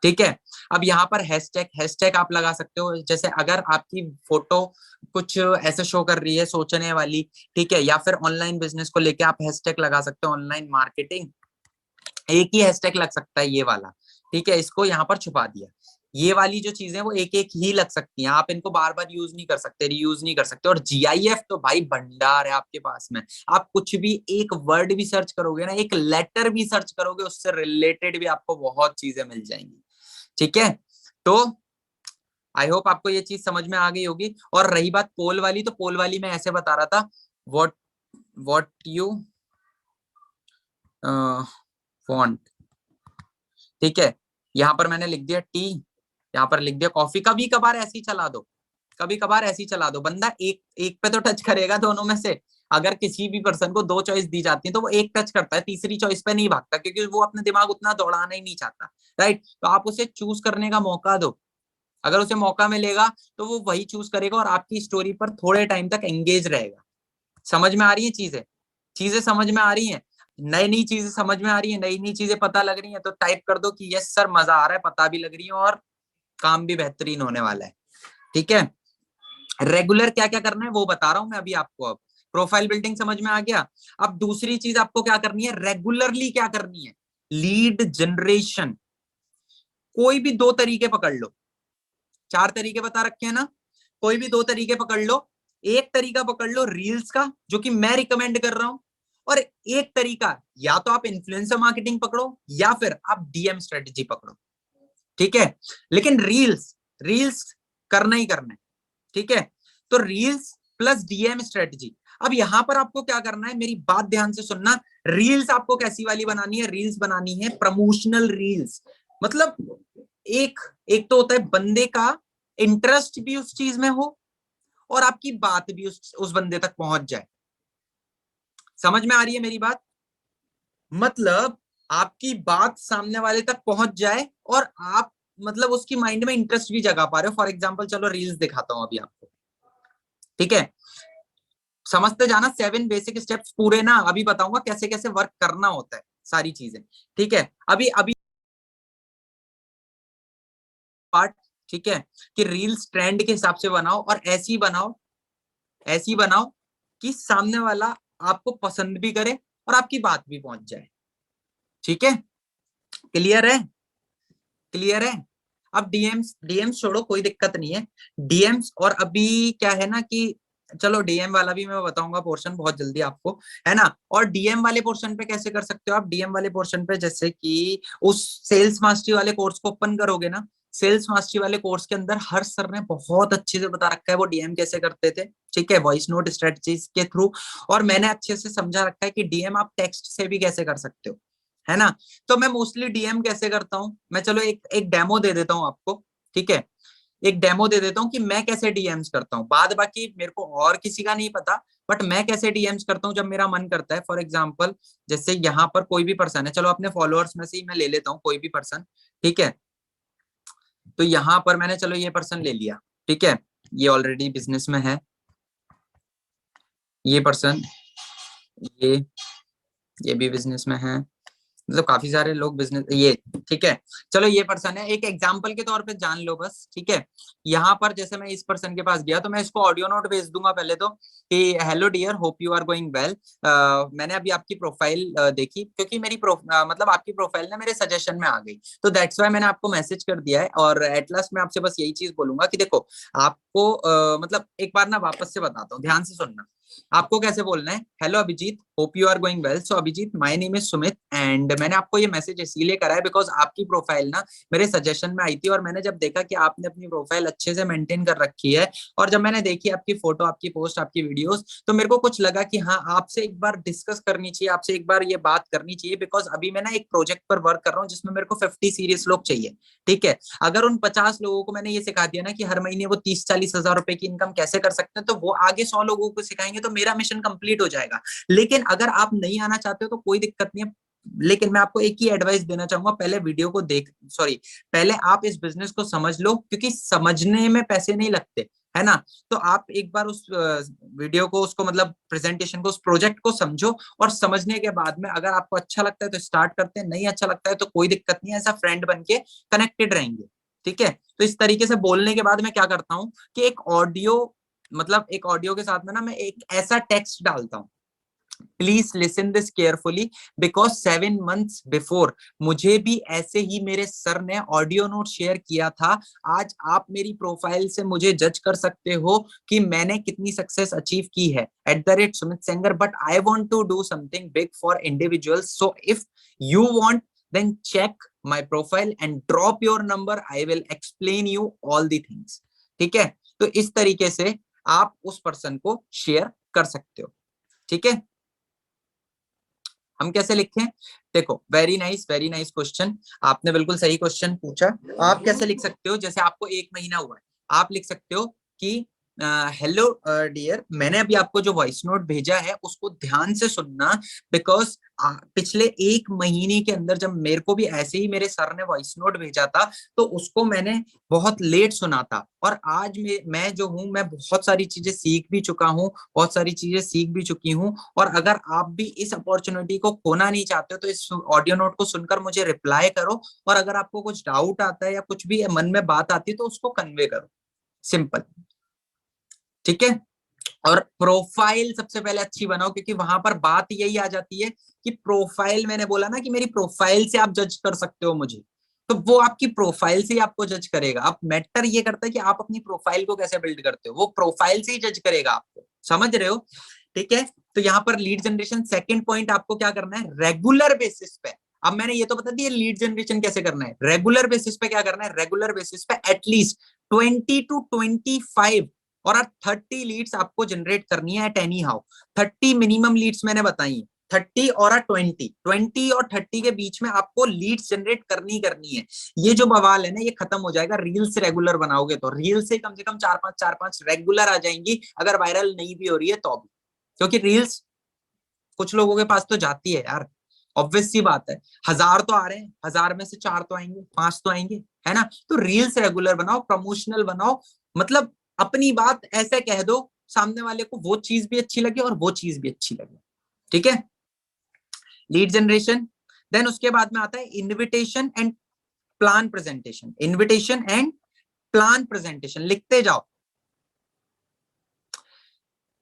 ठीक है, अब यहाँ पर हैशटैग, हैशटैग आप लगा सकते हो, जैसे अगर आपकी फोटो कुछ ऐसे शो कर रही है सोचने वाली, ठीक है, या फिर ऑनलाइन बिजनेस को लेके आप हैशटैग लगा सकते हो, ऑनलाइन मार्केटिंग, एक ही हैशटैग लग सकता है ये वाला। ठीक है, इसको यहाँ पर छुपा दिया। ये वाली जो चीजें वो एक एक ही लग सकती हैं, आप इनको बार बार यूज नहीं कर सकते, रीयूज नहीं कर सकते। और जीआईएफ तो भाई भंडार है आपके पास में, आप कुछ भी एक वर्ड भी सर्च करोगे ना, एक लेटर भी सर्च करोगे, उससे रिलेटेड भी आपको बहुत चीजें मिल जाएंगी। ठीक है, तो आई होप आपको ये चीज समझ में आ गई होगी। और रही बात पोल वाली, तो पोल वाली मैं ऐसे बता रहा था, व्हाट व्हाट यू वांट। ठीक है, यहाँ पर मैंने लिख दिया टी, यहाँ पर लिख दिया कॉफी। कभी कभार ऐसी चला दो, कभी कभार ऐसी चला दो, बंदा एक एक पे तो टच करेगा दोनों में से। अगर किसी भी पर्सन को 2 चॉइस दी जाती है तो वो एक टच करता है, तीसरी चॉइस पे नहीं भागता, क्योंकि वो अपने दिमाग उतना दौड़ाना ही नहीं चाहता। राइट, तो आप उसे चूज करने का मौका दो, अगर उसे मौका मिलेगा तो वो वही चूज करेगा और आपकी स्टोरी पर थोड़े टाइम तक एंगेज रहेगा। समझ में आ रही है चीजें, चीजें समझ में आ रही हैं, नई नई चीजें समझ में आ रही है, नई नई चीजें पता लग रही है, तो टाइप कर दो कि यस सर, मजा आ रहा है, पता भी लग रही है और काम भी बेहतरीन होने वाला है। ठीक है, रेगुलर क्या क्या करना है वो बता रहा हूं मैं अभी आपको। अब प्रोफाइल बिल्डिंग समझ में आ गया। अब दूसरी चीज आपको क्या करनी है, रेगुलरली क्या करनी है, लीड जनरेशन। कोई भी 2 तरीके पकड़ लो, 4 तरीके बता रखे हैं ना, कोई भी 2 तरीके पकड़ लो। एक तरीका पकड़ लो रील्स का, जो कि मैं रिकमेंड कर रहा हूं, और एक तरीका या तो आप इन्फ्लुएंसर मार्केटिंग पकड़ो या फिर आप डीएम स्ट्रेटेजी पकड़ो। ठीक है, लेकिन रील्स, रील्स करना ही करना है। ठीक है, तो रील्स प्लस डीएम स्ट्रेटेजी। अब यहां पर आपको क्या करना है, मेरी बात ध्यान से सुनना। रील्स आपको कैसी वाली बनानी है, रील्स बनानी है प्रमोशनल रील्स। मतलब एक एक तो होता है बंदे का इंटरेस्ट भी उस चीज में हो, और आपकी बात भी उस बंदे तक पहुंच जाए। समझ में आ रही है मेरी बात, मतलब आपकी बात सामने वाले तक पहुंच जाए और आप मतलब उसकी माइंड में इंटरेस्ट भी जगा पा रहे हो। फॉर एग्जांपल चलो रील्स दिखाता हूं अभी आपको। ठीक है, समझते जाना 7 बेसिक स्टेप्स पूरे ना, अभी बताऊंगा कैसे कैसे वर्क करना होता है। सारी चीजें, ठीक है। अभी अभी पार्ट, ठीक है, कि रील्स ट्रेंड के हिसाब से बनाओ और ऐसी बनाओ, ऐसी बनाओ कि सामने वाला आपको पसंद भी करे और आपकी बात भी पहुंच जाए, ठीक है। क्लियर है, क्लियर है। अब डीएम्स, डीएम्स छोड़ो, कोई दिक्कत नहीं है। डीएम्स, और अभी क्या है ना कि चलो डीएम वाला भी मैं बताऊंगा पोर्शन बहुत जल्दी आपको, है ना। और डीएम वाले पोर्शन पे कैसे कर सकते हो आप, डीएम वाले पोर्शन पे जैसे कि उस सेल्स मास्टरी वाले कोर्स को ओपन करोगे ना, सेल्स मास्टरी वाले कोर्स के अंदर हर सर ने बहुत अच्छे से बता रखा है वो डीएम कैसे करते थे, ठीक है, वॉइस नोट स्ट्रेटजीज के थ्रू। और मैंने अच्छे से समझा रखा है कि डीएम आप टेक्स्ट से भी कैसे कर सकते हो, है ना। तो मैं मोस्टली डीएम कैसे करता हूँ, मैं चलो एक एक डेमो दे देता हूँ आपको, ठीक है। एक डेमो दे देता हूँ कि मैं कैसे डीएम्स करता हूँ, बाद बाकी मेरे को और किसी का नहीं पता, बट मैं कैसे डीएम्स करता हूँ जब मेरा मन करता है। फॉर एग्जाम्पल जैसे यहाँ पर कोई भी पर्सन है, चलो अपने फॉलोअर्स में से ही मैं ले लेता हूँ कोई भी पर्सन, ठीक है। तो यहाँ पर मैंने चलो ये पर्सन ले लिया, ठीक है, ये ऑलरेडी बिजनेस में है, ये पर्सन, ये ये भी बिजनेस में है, मतलब काफी सारे लोग बिजनेस, ये ठीक है। चलो ये पर्सन है, एक एग्जांपल के तौर पे जान लो बस, ठीक है। यहाँ पर जैसे मैं इस पर्सन के पास गया तो मैं इसको ऑडियो नोट भेज दूंगा पहले तो, कि hello dear, hope you are going well. मैंने अभी आपकी प्रोफाइल देखी, क्योंकि मेरी मतलब आपकी प्रोफाइल ना मेरे सजेशन में आ गई, तो दैट्स वाई मैंने आपको मैसेज कर दिया है। और एट लास्ट मैं आपसे बस यही चीज बोलूंगा कि देखो आपको मतलब एक बार ना वापस से बताता हूँ, ध्यान से सुनना। आपको कैसे बोलना है, hello Abhijeet, hope you are going well. So Abhijeet, my name is Sumit and मैंने आपको ये मैसेज इसीलिए करा है बिकॉज आपकी प्रोफाइल ना मेरे सजेशन में आई थी, और मैंने जब देखा कि आपने अपनी प्रोफाइल अच्छे से मेंटेन कर रखी है, और जब मैंने देखी आपकी फोटो, आपकी पोस्ट, आपकी वीडियोस, तो मेरे को कुछ लगा कि हाँ आपसे एक बार डिस्कस करनी चाहिए, आपसे एक बार ये बात करनी चाहिए। बिकॉज अभी मैं ना एक प्रोजेक्ट पर वर्क कर रहा हूँ जिसमें मेरे को 50 सीरियस लोग चाहिए, ठीक है। अगर उन 50 लोगों को मैंने ये सिखा दिया ना कि हर महीने वो 30-40 हजार रुपए की इनकम कैसे कर सकते हैं, तो वो आगे 100 लोगों को सिखाएंगे, तो मेरा मिशन कंप्लीट हो जाएगा। लेकिन अगर आप नहीं आना चाहते हो तो कोई दिक्कत नहीं है, लेकिन मैं आपको एक ही एडवाइस देना चाहूंगा, पहले वीडियो को देख, सॉरी, पहले आप इस बिजनेस को समझ लो, क्योंकि समझने में पैसे नहीं लगते, है ना। तो आप एक बार उस वीडियो को, उसको मतलब प्रेजेंटेशन को, उस प्रोजेक्ट को समझो, और समझने के बाद में अगर आपको अच्छा लगता है तो स्टार्ट करते हैं, नहीं अच्छा लगता है तो कोई दिक्कत नहीं है, ऐसा फ्रेंड बन के कनेक्टेड रहेंगे, ठीक है। तो इस तरीके से बोलने के बाद मैं क्या करता हूँ कि एक ऑडियो, मतलब एक ऑडियो के साथ में ना मैं एक ऐसा टेक्स्ट डालता हूँ, please listen this carefully, because 7 months before मुझे भी ऐसे ही मेरे सर ने ऑडियो नोट शेयर किया था। आज आप मेरी प्रोफाइल से मुझे जज कर सकते हो कि मैंने कितनी सक्सेस अचीव की है, @Sumit Sengar, but I want to do something big for individuals. So if you want, then check my profile and drop your number, I will explain you all the things, ठीक है। तो इस तरीके से आप उस पर्सन को शेयर कर सकते हो, ठीक है। हम कैसे लिखें, देखो, वेरी नाइस क्वेश्चन, आपने बिल्कुल सही क्वेश्चन पूछा। आप कैसे लिख सकते हो, जैसे आपको 1 महीना हुआ है, आप लिख सकते हो कि हेलो डियर, मैंने अभी आपको जो वॉइस नोट भेजा है उसको ध्यान से सुनना, बिकॉज पिछले 1 महीने के अंदर जब मेरे को भी ऐसे ही मेरे सर ने वॉइस नोट भेजा था, तो उसको मैंने बहुत लेट सुना था, और आज मैं जो हूँ, मैं बहुत सारी चीजें सीख भी चुका हूँ, बहुत सारी चीजें सीख भी चुकी हूँ। और अगर आप भी इस अपॉर्चुनिटी को खोना नहीं चाहते हो तो इस ऑडियो नोट को सुनकर मुझे रिप्लाई करो, और अगर आपको कुछ डाउट आता है या कुछ भी मन में बात आती है तो उसको कन्वे करो, सिंपल, ठीक है। और प्रोफाइल सबसे पहले अच्छी बनाओ, क्योंकि वहां पर बात यही आ जाती है कि प्रोफाइल, मैंने बोला ना कि मेरी प्रोफाइल से आप जज कर सकते हो मुझे, तो वो आपकी प्रोफाइल से ही आपको जज करेगा। अब मैटर ये करता है कि आप अपनी प्रोफाइल को कैसे बिल्ड करते हो, वो प्रोफाइल से ही जज करेगा आपको, समझ रहे हो, ठीक है। तो यहाँ पर लीड जनरेशन, सेकंड पॉइंट आपको क्या करना है, रेगुलर बेसिस पे। अब मैंने ये तो बता दिया लीड जनरेशन कैसे करना है, रेगुलर बेसिस पे क्या करना है, रेगुलर बेसिस पे एटलीस्ट 20 to 25 और 30 लीड्स आपको जनरेट करनी है at any how. 30 minimum leads मैंने बताई, 30 और 20 और 30 के बीच में आपको लीड्स जनरेट करनी है। ये जो बवाल है ना, ये खत्म हो जाएगा रील्स रेगुलर बनाओगे तो, रील से कम 4-5 रेगुलर आ जाएंगी, अगर वायरल नहीं भी हो रही है तो भी, क्योंकि रील्स कुछ लोगों के पास तो जाती है यार, ऑब्वियस सी बात है। 1000 तो आ रहे हैं, 1000 में से 4 तो आएंगे, 5 तो आएंगे, है ना। तो रील्स रेगुलर बनाओ, प्रमोशनल बनाओ, मतलब अपनी बात ऐसे कह दो सामने वाले को वो चीज भी अच्छी लगे और वो चीज भी अच्छी लगे, ठीक है। लीड जनरेशन, देन उसके बाद में आता है invitation and plan presentation. Invitation and plan presentation लिखते जाओ।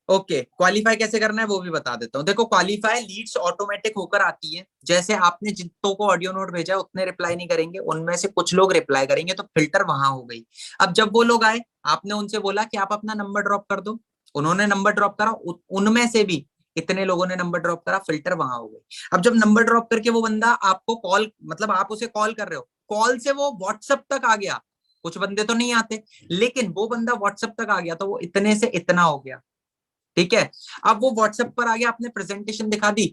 ओके, क्वालिफाई कैसे करना है वो भी बता देता हूँ। देखो, क्वालिफाई लीड्स ऑटोमेटिक होकर आती है। जैसे आपने जितनों को ऑडियो नोट भेजा उतने रिप्लाई नहीं करेंगे, उनमें से कुछ लोग रिप्लाई करेंगे, तो फिल्टर वहां हो गई। अब जब वो लोग आए, आपने उनसे बोला कि आप अपना नंबर ड्रॉप कर दो, उन्होंने नंबर ड्रॉप करा, उनमें से भी इतने लोगों ने नंबर ड्रॉप करा, फिल्टर वहां हो गई। अब जब नंबर ड्रॉप करके वो बंदा आपको कॉल, मतलब आप उसे कॉल कर रहे हो, कॉल से वो व्हाट्सएप तक आ गया। कुछ बंदे तो नहीं आते, लेकिन वो बंदा व्हाट्सएप तक आ गया, तो वो इतने से इतना हो गया। ठीक है, अब वो व्हाट्सएप पर आ गया, आपने प्रेजेंटेशन दिखा दी,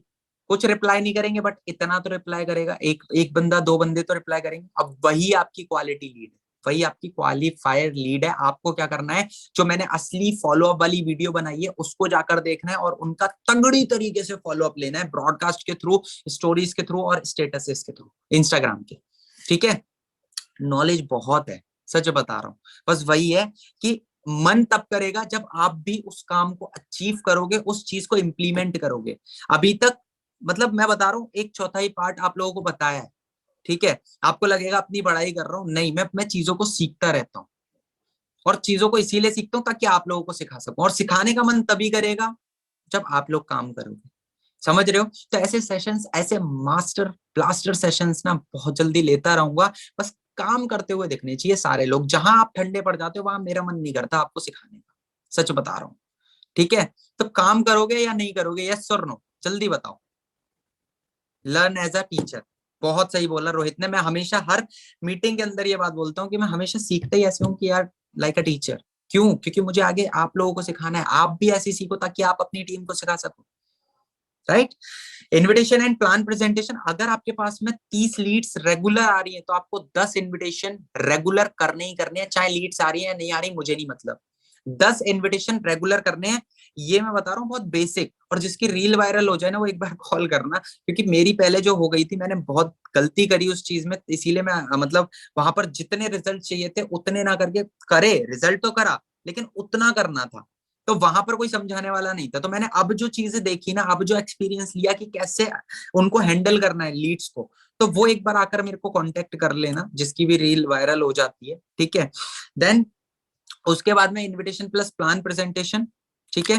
कुछ रिप्लाई नहीं करेंगे, बट इतना तो रिप्लाई करेगा, एक बंदा, दो बंदे तो रिप्लाई करेंगे। अब वही आपकी क्वालिटी लीड है, वही आपकी क्वालिफायर लीड है। आपको क्या करना है, जो मैंने असली फॉलोअप वाली वीडियो बनाई है उसको जाकर देखना है और उनका तगड़ी तरीके से फॉलोअप लेना है, ब्रॉडकास्ट के थ्रू, स्टोरीज के थ्रू और स्टेटसेस के थ्रू, इंस्टाग्राम के। ठीक है, नॉलेज बहुत है, सच बता रहा हूं। बस वही है कि मन तब करेगा जब आप भी उस काम को अचीव करोगे, उस चीज को इंप्लीमेंट करोगे। अभी तक मतलब मैं बता रहा हूँ, एक चौथाई पार्ट आप लोगों को बताया है। ठीक है, आपको लगेगा अपनी पढ़ाई कर रहा हूँ, नहीं, मैं चीजों को सीखता रहता हूँ, और चीजों को इसीलिए सीखता हूँ ताकि आप लोगों को सिखा सकूं, और सिखाने का मन तभी करेगा जब आप लोग काम करोगे। समझ रहे हो? तो ऐसे सेशंस, ऐसे मास्टर ब्लास्टर सेशंस ना बहुत जल्दी लेता रहूंगा। बस काम करते हुए दिखने चाहिए सारे लोग। जहां आप ठंडे पड़ जाते हो वहां मेरा मन नहीं करता आपको सिखाने का, सच बता रहा हूँ। ठीक है, तो काम करोगे या नहीं करोगे, यस और नो, जल्दी बताओ। लर्न एज अ टीचर, बहुत सही बोला रोहित ने। मैं हमेशा हर मीटिंग के अंदर ये बात बोलता हूँ कि मैं हमेशा सीखता ही ऐसे हूँ कि यार, लाइक अ टीचर। क्यों? क्योंकि मुझे आगे आप लोगों को सिखाना है, आप भी ऐसे सीखो ताकि आप अपनी टीम को सिखा सको। Right? Invitation and plan presentation, अगर आपके पास में 30 लीड्स रेगुलर आ रही है तो आपको 10 इनविटेशन रेगुलर करने ही करने हैं, चाहे लीड्स आ रही है या नहीं आ रही, मुझे नहीं मतलब। 10 इनविटेशन रेगुलर करने हैं, ये मैं बता रहा हूँ, बहुत बेसिक। और जिसकी रील वायरल हो जाए ना, वो एक बार कॉल करना, क्योंकि मेरी पहले जो हो गई थी, मैंने बहुत गलती करी उस चीज में, इसीलिए मैं मतलब वहां पर जितने रिजल्ट चाहिए थे उतने ना करके, करे रिजल्ट तो करा, लेकिन उतना करना था, तो वहां पर कोई समझाने वाला नहीं था। तो मैंने अब जो चीजें देखी ना, अब जो एक्सपीरियंस लिया कि कैसे उनको हैंडल करना है लीड्स को, तो वो एक बार आकर मेरे को कांटेक्ट कर लेना, जिसकी भी रील वायरल हो जाती है। ठीक है, देन उसके बाद में इनविटेशन प्लस प्लान प्रेजेंटेशन। ठीक है,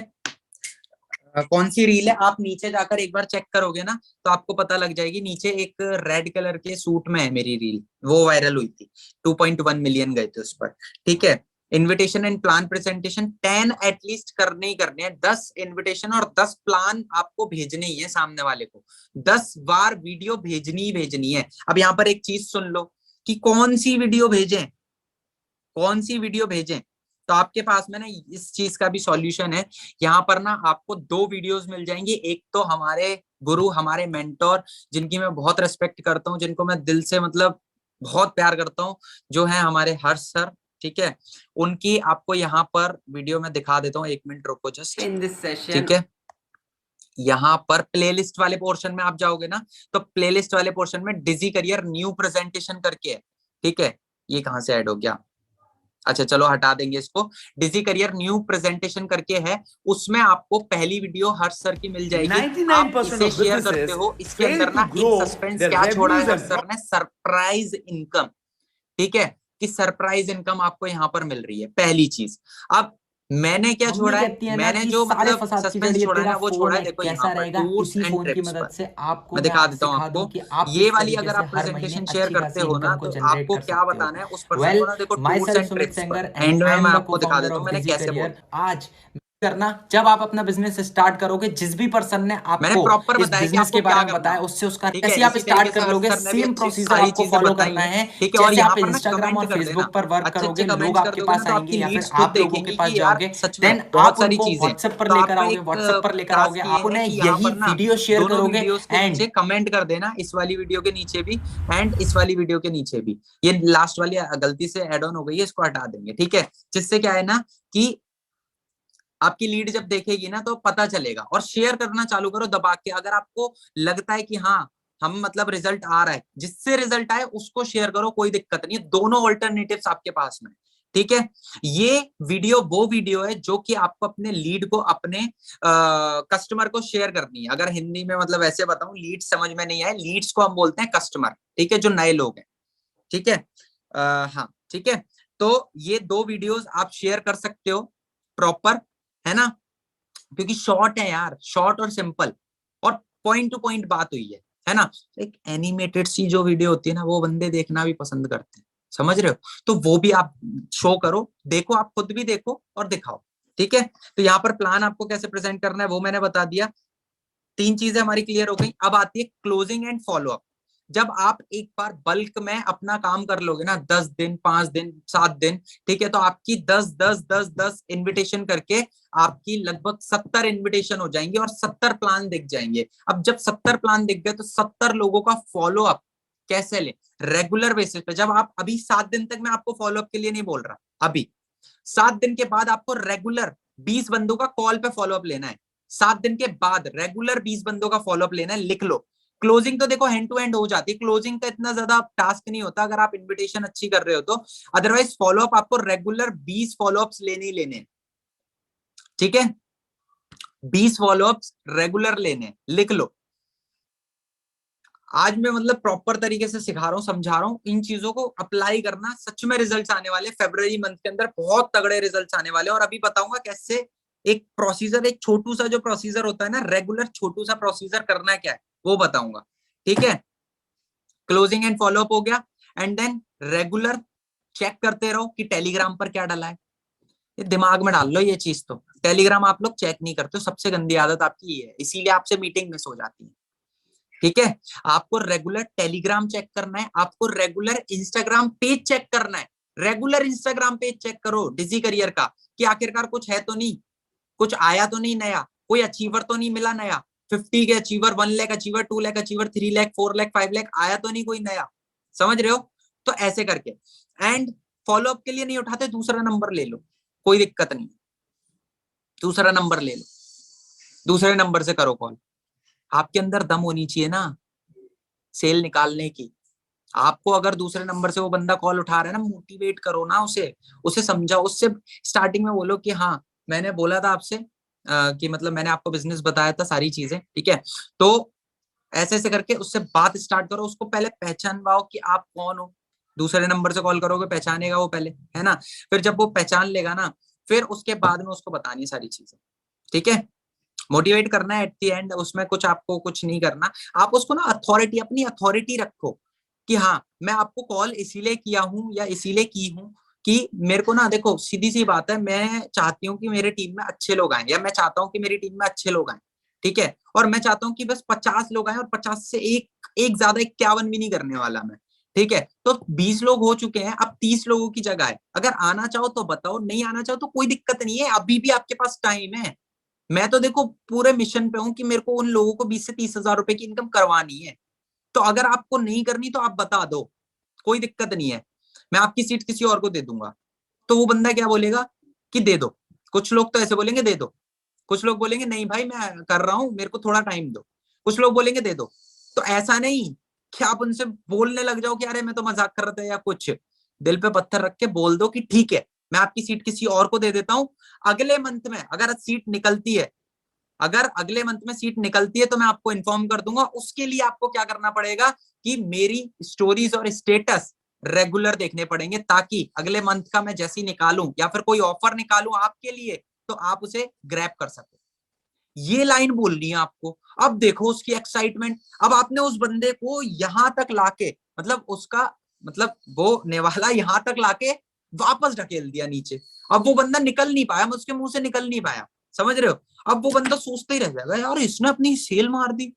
कौन सी रील है आप नीचे जाकर एक बार चेक करोगे ना, तो आपको पता लग जाएगी। नीचे एक रेड कलर के सूट में है मेरी रील, वो वायरल हुई थी, 2.1 मिलियन गए थे उस पर। ठीक है, invitation and plan presentation 10 at least करने ही करने हैं। 10 इनविटेशन और 10 प्लान आपको भेजने ही है सामने वाले को, 10 बार वीडियो भेजनी ही भेजनी है। अब यहाँ पर एक चीज सुन लो कि कौन सी वीडियो भेजें, कौन सी वीडियो भेजें। तो आपके पास में ना इस चीज का भी सॉल्यूशन है। यहाँ पर ना आपको दो वीडियोस मिल जाएंगी। एक तो हमारे गुरु, हमारे मेंटोर, जिनकी मैं बहुत रेस्पेक्ट करता हूँ, जिनको मैं दिल से मतलब बहुत प्यार करता हूँ, जो है हमारे हर्ष सर। ठीक है, उनकी आपको यहाँ पर वीडियो में दिखा देता हूँ, 1 मिनट रुको जस्ट। इन दिस सेशन, ठीक है, यहाँ पर प्लेलिस्ट वाले पोर्शन में आप जाओगे ना, तो प्लेलिस्ट वाले पोर्शन में डिजी करियर न्यू प्रेजेंटेशन करके है। ठीक है, ये कहाँ से ऐड हो गया, अच्छा चलो हटा देंगे इसको। डिजी करियर न्यू प्रेजेंटेशन करके है, उसमें आपको पहली वीडियो हर्ष सर की मिल जाएगी। आप 99% इसे of शेयर करते businesses हो, इसके fail अंदर to ना एक grow सस्पेंस their क्या छोड़ा है revenues हर्ष and सर ने, सरप्राइज इनकम। ठीक है, कि सरप्राइज इनकम आपको यहाँ पर मिल रही है, पहली चीज। अब मैंने क्या मम्मी छोड़ा है, कहती है ना मैंने कि जो सारे मतलब फसाद की जड़ सस्पेंस ये छोड़ा है तेरा ना, वो फोन छोड़ा है है, देखो यहाँ कैसा पर रहेगा। टूर्स इसी एंड फोन की ट्रिप्स मदद पर। से आपको मैं मैं दिखा आज देता हूँ सिखा आपको, दूं कि आप ये किस वाली तरीके अगर से आप हर महीने प्रेजेंटेशन शेयर अच्छी करते खासी हो ना, इनकम को तो जनरेट आपको कर क्या सकते हो। बताना है उस पर्सन को वेल, ना, देखो my tours self and Sumit trips पर सेंगर एंड एंड में आई मैं एम द को आपको दिखा फाउंडर देता ऑफ हूँ मैंने डिजी कैसे करियर। बोला। आज करना, जब आप अपना बिजनेस स्टार्ट करोगे, जिस भी पर्सन ने मैंने आपको प्रॉपर इस बताया कि बिजनेस आपको के क्या बारे में करना बताया, है। उससे उसका ठीक है, जैसे आप इसी स्टार्ट तरीके से कर हर्ष लोगे, सर ने भी सेम अच्छी प्रोसीजर सारी आपको चीजें फॉलो बताई करना हैं। है। ठीक है, और जैसे यहाँ आप पर ना इंस्टाग्राम कमेंट और कर देना, फेसबुक पर वर्क अच्छे अच्छे करोगे, लोग कमेंट्स कर आपके दोगे ना, पास तो आएंगे आपकी या फिर लीड्स खुद आप लोगों के देखेंगी पास कि यार जाओगे, सच में देन बहुत आप सारी उनको चीजें। व्हाट्सएप पर तो लेकर आपका आओगे, एक व्हाट्सएप पर लेकर आओगे, टास्क ये आप है उन्हें कि यहाँ यही पर ना वीडियो शेयर दोनों करोगे वीडियोस के एंड नीचे कमेंट कर देना, इस वाली वीडियो के नीचे भी एंड इस वाली वीडियो के नीचे भी। ये लास्ट वाली गलती से एड ऑन हो गई है, इसको हटा देंगे। ठीक है, जिससे क्या है ना कि आपकी लीड जब देखेगी ना तो पता चलेगा। और शेयर करना चालू करो दबा के, अगर आपको लगता है कि हाँ हम मतलब रिजल्ट आ रहा है, जिससे रिजल्ट आए उसको शेयर करो, कोई दिक्कत नहीं है। दोनों ऑल्टरनेटिव्स आपके पास में, ठीक है। ये वो वीडियो है जो कि आपको अपने लीड को, अपने कस्टमर को शेयर करनी है। अगर हिंदी में मतलब ऐसे बताऊं, लीड समझ में नहीं आए, लीड्स को हम बोलते हैं कस्टमर, ठीक है, जो नए लोग हैं, ठीक है। हाँ ठीक है। तो ये 2 वीडियोस आप शेयर कर सकते हो प्रॉपर, है ना, क्योंकि शॉर्ट है यार, शॉर्ट और सिंपल, और पॉइंट टू पॉइंट बात हुई है ना। एक एनिमेटेड सी जो वीडियो होती है ना, वो बंदे देखना भी पसंद करते हैं, समझ रहे हो। तो वो भी आप शो करो, देखो, आप खुद भी देखो और दिखाओ, ठीक है। तो यहाँ पर प्लान आपको कैसे प्रेजेंट करना है वो मैंने बता दिया। 3 चीजें हमारी क्लियर हो गई। अब आती है क्लोजिंग एंड फॉलो अप। जब आप एक बार बल्क में अपना काम कर लोगे ना, 10 दिन, 5 दिन, 7 दिन, ठीक है, तो आपकी 10 इनविटेशन करके आपकी लगभग 70 इनविटेशन हो जाएंगे और 70 प्लान दिख जाएंगे। अब जब 70 प्लान दिख गए तो 70 लोगों का फॉलो अप कैसे ले, रेगुलर बेसिस पे। जब आप अभी 7 दिन तक, मैं आपको फॉलो अप के लिए नहीं बोल रहा, अभी 7 दिन के बाद आपको रेगुलर 20 बंदों का कॉल पे फॉलो अप लेना है। 7 दिन के बाद रेगुलर 20 बंदों का फॉलो अप लेना है, लिख लो। क्लोजिंग तो देखो हैंड टू हैंड हो जाती है, क्लोजिंग का इतना ज्यादा टास्क नहीं होता अगर आप इनविटेशन अच्छी कर रहे हो तो। अदरवाइज फॉलो अप आपको रेगुलर 20 फॉलो अप्स लेने ही लेने, ठीक है, 20 फॉलो अप्स रेगुलर लेने, लिख लो। आज मैं मतलब प्रॉपर तरीके से सिखा रहा हूँ, समझा रहा हूँ, इन चीजों को अप्लाई करना, सच में रिजल्ट्स आने वाले। फरवरी मंथ के अंदर बहुत तगड़े रिजल्ट्स आने वाले, और अभी बताऊंगा कैसे एक प्रोसीजर, एक छोटू सा जो प्रोसीजर होता है ना, रेगुलर छोटू सा प्रोसीजर करना क्या है वो बताऊंगा, ठीक है। क्लोजिंग एंड फॉलोअप हो गया, एंड देन रेगुलर चेक करते रहो कि टेलीग्राम पर क्या डाला है। ये दिमाग में डाल लो ये चीज, तो टेलीग्राम आप लोग चेक नहीं करते हो, सबसे गंदी आदत आपकी ये है, इसीलिए आपसे मीटिंग मिस हो जाती है, ठीक है। आपको रेगुलर टेलीग्राम चेक करना है, आपको रेगुलर इंस्टाग्राम पेज चेक करना है। रेगुलर इंस्टाग्राम पेज चेक करो डिजी करियर का, कि आखिरकार कुछ है तो नहीं, कुछ आया तो नहीं नया, कोई अचीवर तो नहीं मिला नया, 50 के achiever, 1 lakh achiever, 2 lakh achiever, 3 lakh, 4 lakh, 5 lakh आया तो नहीं कोई नया, समझ रहे हो। तो ऐसे करके, एंड फॉलोअप के लिए नहीं उठाते, दूसरा नंबर ले लो, कोई दिक्कत नहीं, दूसरा नंबर ले लो, दूसरे नंबर से करो कॉल। आपके अंदर दम होनी चाहिए ना सेल निकालने की। आपको अगर दूसरे नंबर से वो बंदा कॉल उठा रहा है ना, मोटिवेट करो ना उसे, उसे समझाओ, उससे स्टार्टिंग में बोलो कि हाँ मैंने बोला था आपसे कि मतलब मैंने आपको बिजनेस बताया था, सारी चीजें, ठीक है। तो ऐसे ऐसे करके उससे बात स्टार्ट करो, उसको पहले पहचानवाओ कि आप कौन हो। दूसरे नंबर से कॉल करोगे, पहचानेगा वो पहले, है ना। फिर जब वो पहचान लेगा ना, फिर उसके बाद में उसको बतानी है सारी चीजें, ठीक है। मोटिवेट करना है एट द एंड, उसमें कुछ आपको कुछ नहीं करना। आप उसको ना अथॉरिटी, अपनी अथॉरिटी रखो कि हाँ मैं आपको कॉल इसीलिए किया हूँ या इसीलिए की हूँ कि मेरे को ना, देखो सीधी सी बात है, मैं चाहती हूँ कि मेरे टीम में अच्छे लोग आए, या मैं चाहता हूँ कि मेरी टीम में अच्छे लोग आए, ठीक है। और मैं चाहता हूँ कि बस 50 लोग आए, और 50 से एक ज्यादा 51 भी नहीं करने वाला मैं, ठीक है। तो 20 लोग हो चुके हैं, अब 30 लोगों की जगह है। अगर आना चाहो तो बताओ, नहीं आना चाहो तो कोई दिक्कत नहीं है, अभी भी आपके पास टाइम है। मैं तो देखो पूरे मिशन पे हूं कि मेरे को उन लोगों को 20 से 30 हजार रुपए की इनकम करवानी है। तो अगर आपको नहीं करनी तो आप बता दो, कोई दिक्कत नहीं है, मैं आपकी सीट किसी और को दे दूंगा। तो वो बंदा क्या बोलेगा कि दे दो। कुछ लोग तो ऐसे बोलेंगे दे दो, कुछ लोग बोलेंगे नहीं भाई मैं कर रहा हूं, मेरे को थोड़ा टाइम दो, कुछ लोग बोलेंगे दे दो। तो ऐसा नहीं कि आप उनसे बोलने लग जाओ कि अरे मैं तो मजाक कर रहा था या कुछ। दिल पे पत्थर रख के बोल दो कि ठीक है मैं आपकी सीट किसी और को दे देता हूं। अगले मंथ में अगर सीट निकलती है, अगर अगले मंथ में सीट निकलती है तो मैं आपको इन्फॉर्म कर दूंगा। उसके लिए आपको क्या करना पड़ेगा कि मेरी स्टोरीज और स्टेटस रेगुलर देखने पड़ेंगे, ताकि अगले मंथ का मैं जैसी निकालूं या फिर कोई ऑफर निकालूं आपके लिए, तो आप उसे ग्रैब कर सको। ये लाइन बोलनी है आपको। अब देखो उसकी एक्साइटमेंट। अब आपने उस बंदे को यहां तक लाके, मतलब उसका मतलब वो नेवाला यहां तक लाके वापस ढकेल दिया नीचे। अब वो बंदा निकल नहीं पाया, उसके मुंह से निकल नहीं पाया, समझ रहे हो। अब वो बंदा सोचते ही रह जाएगा, यार इसने अपनी सेल मार दी,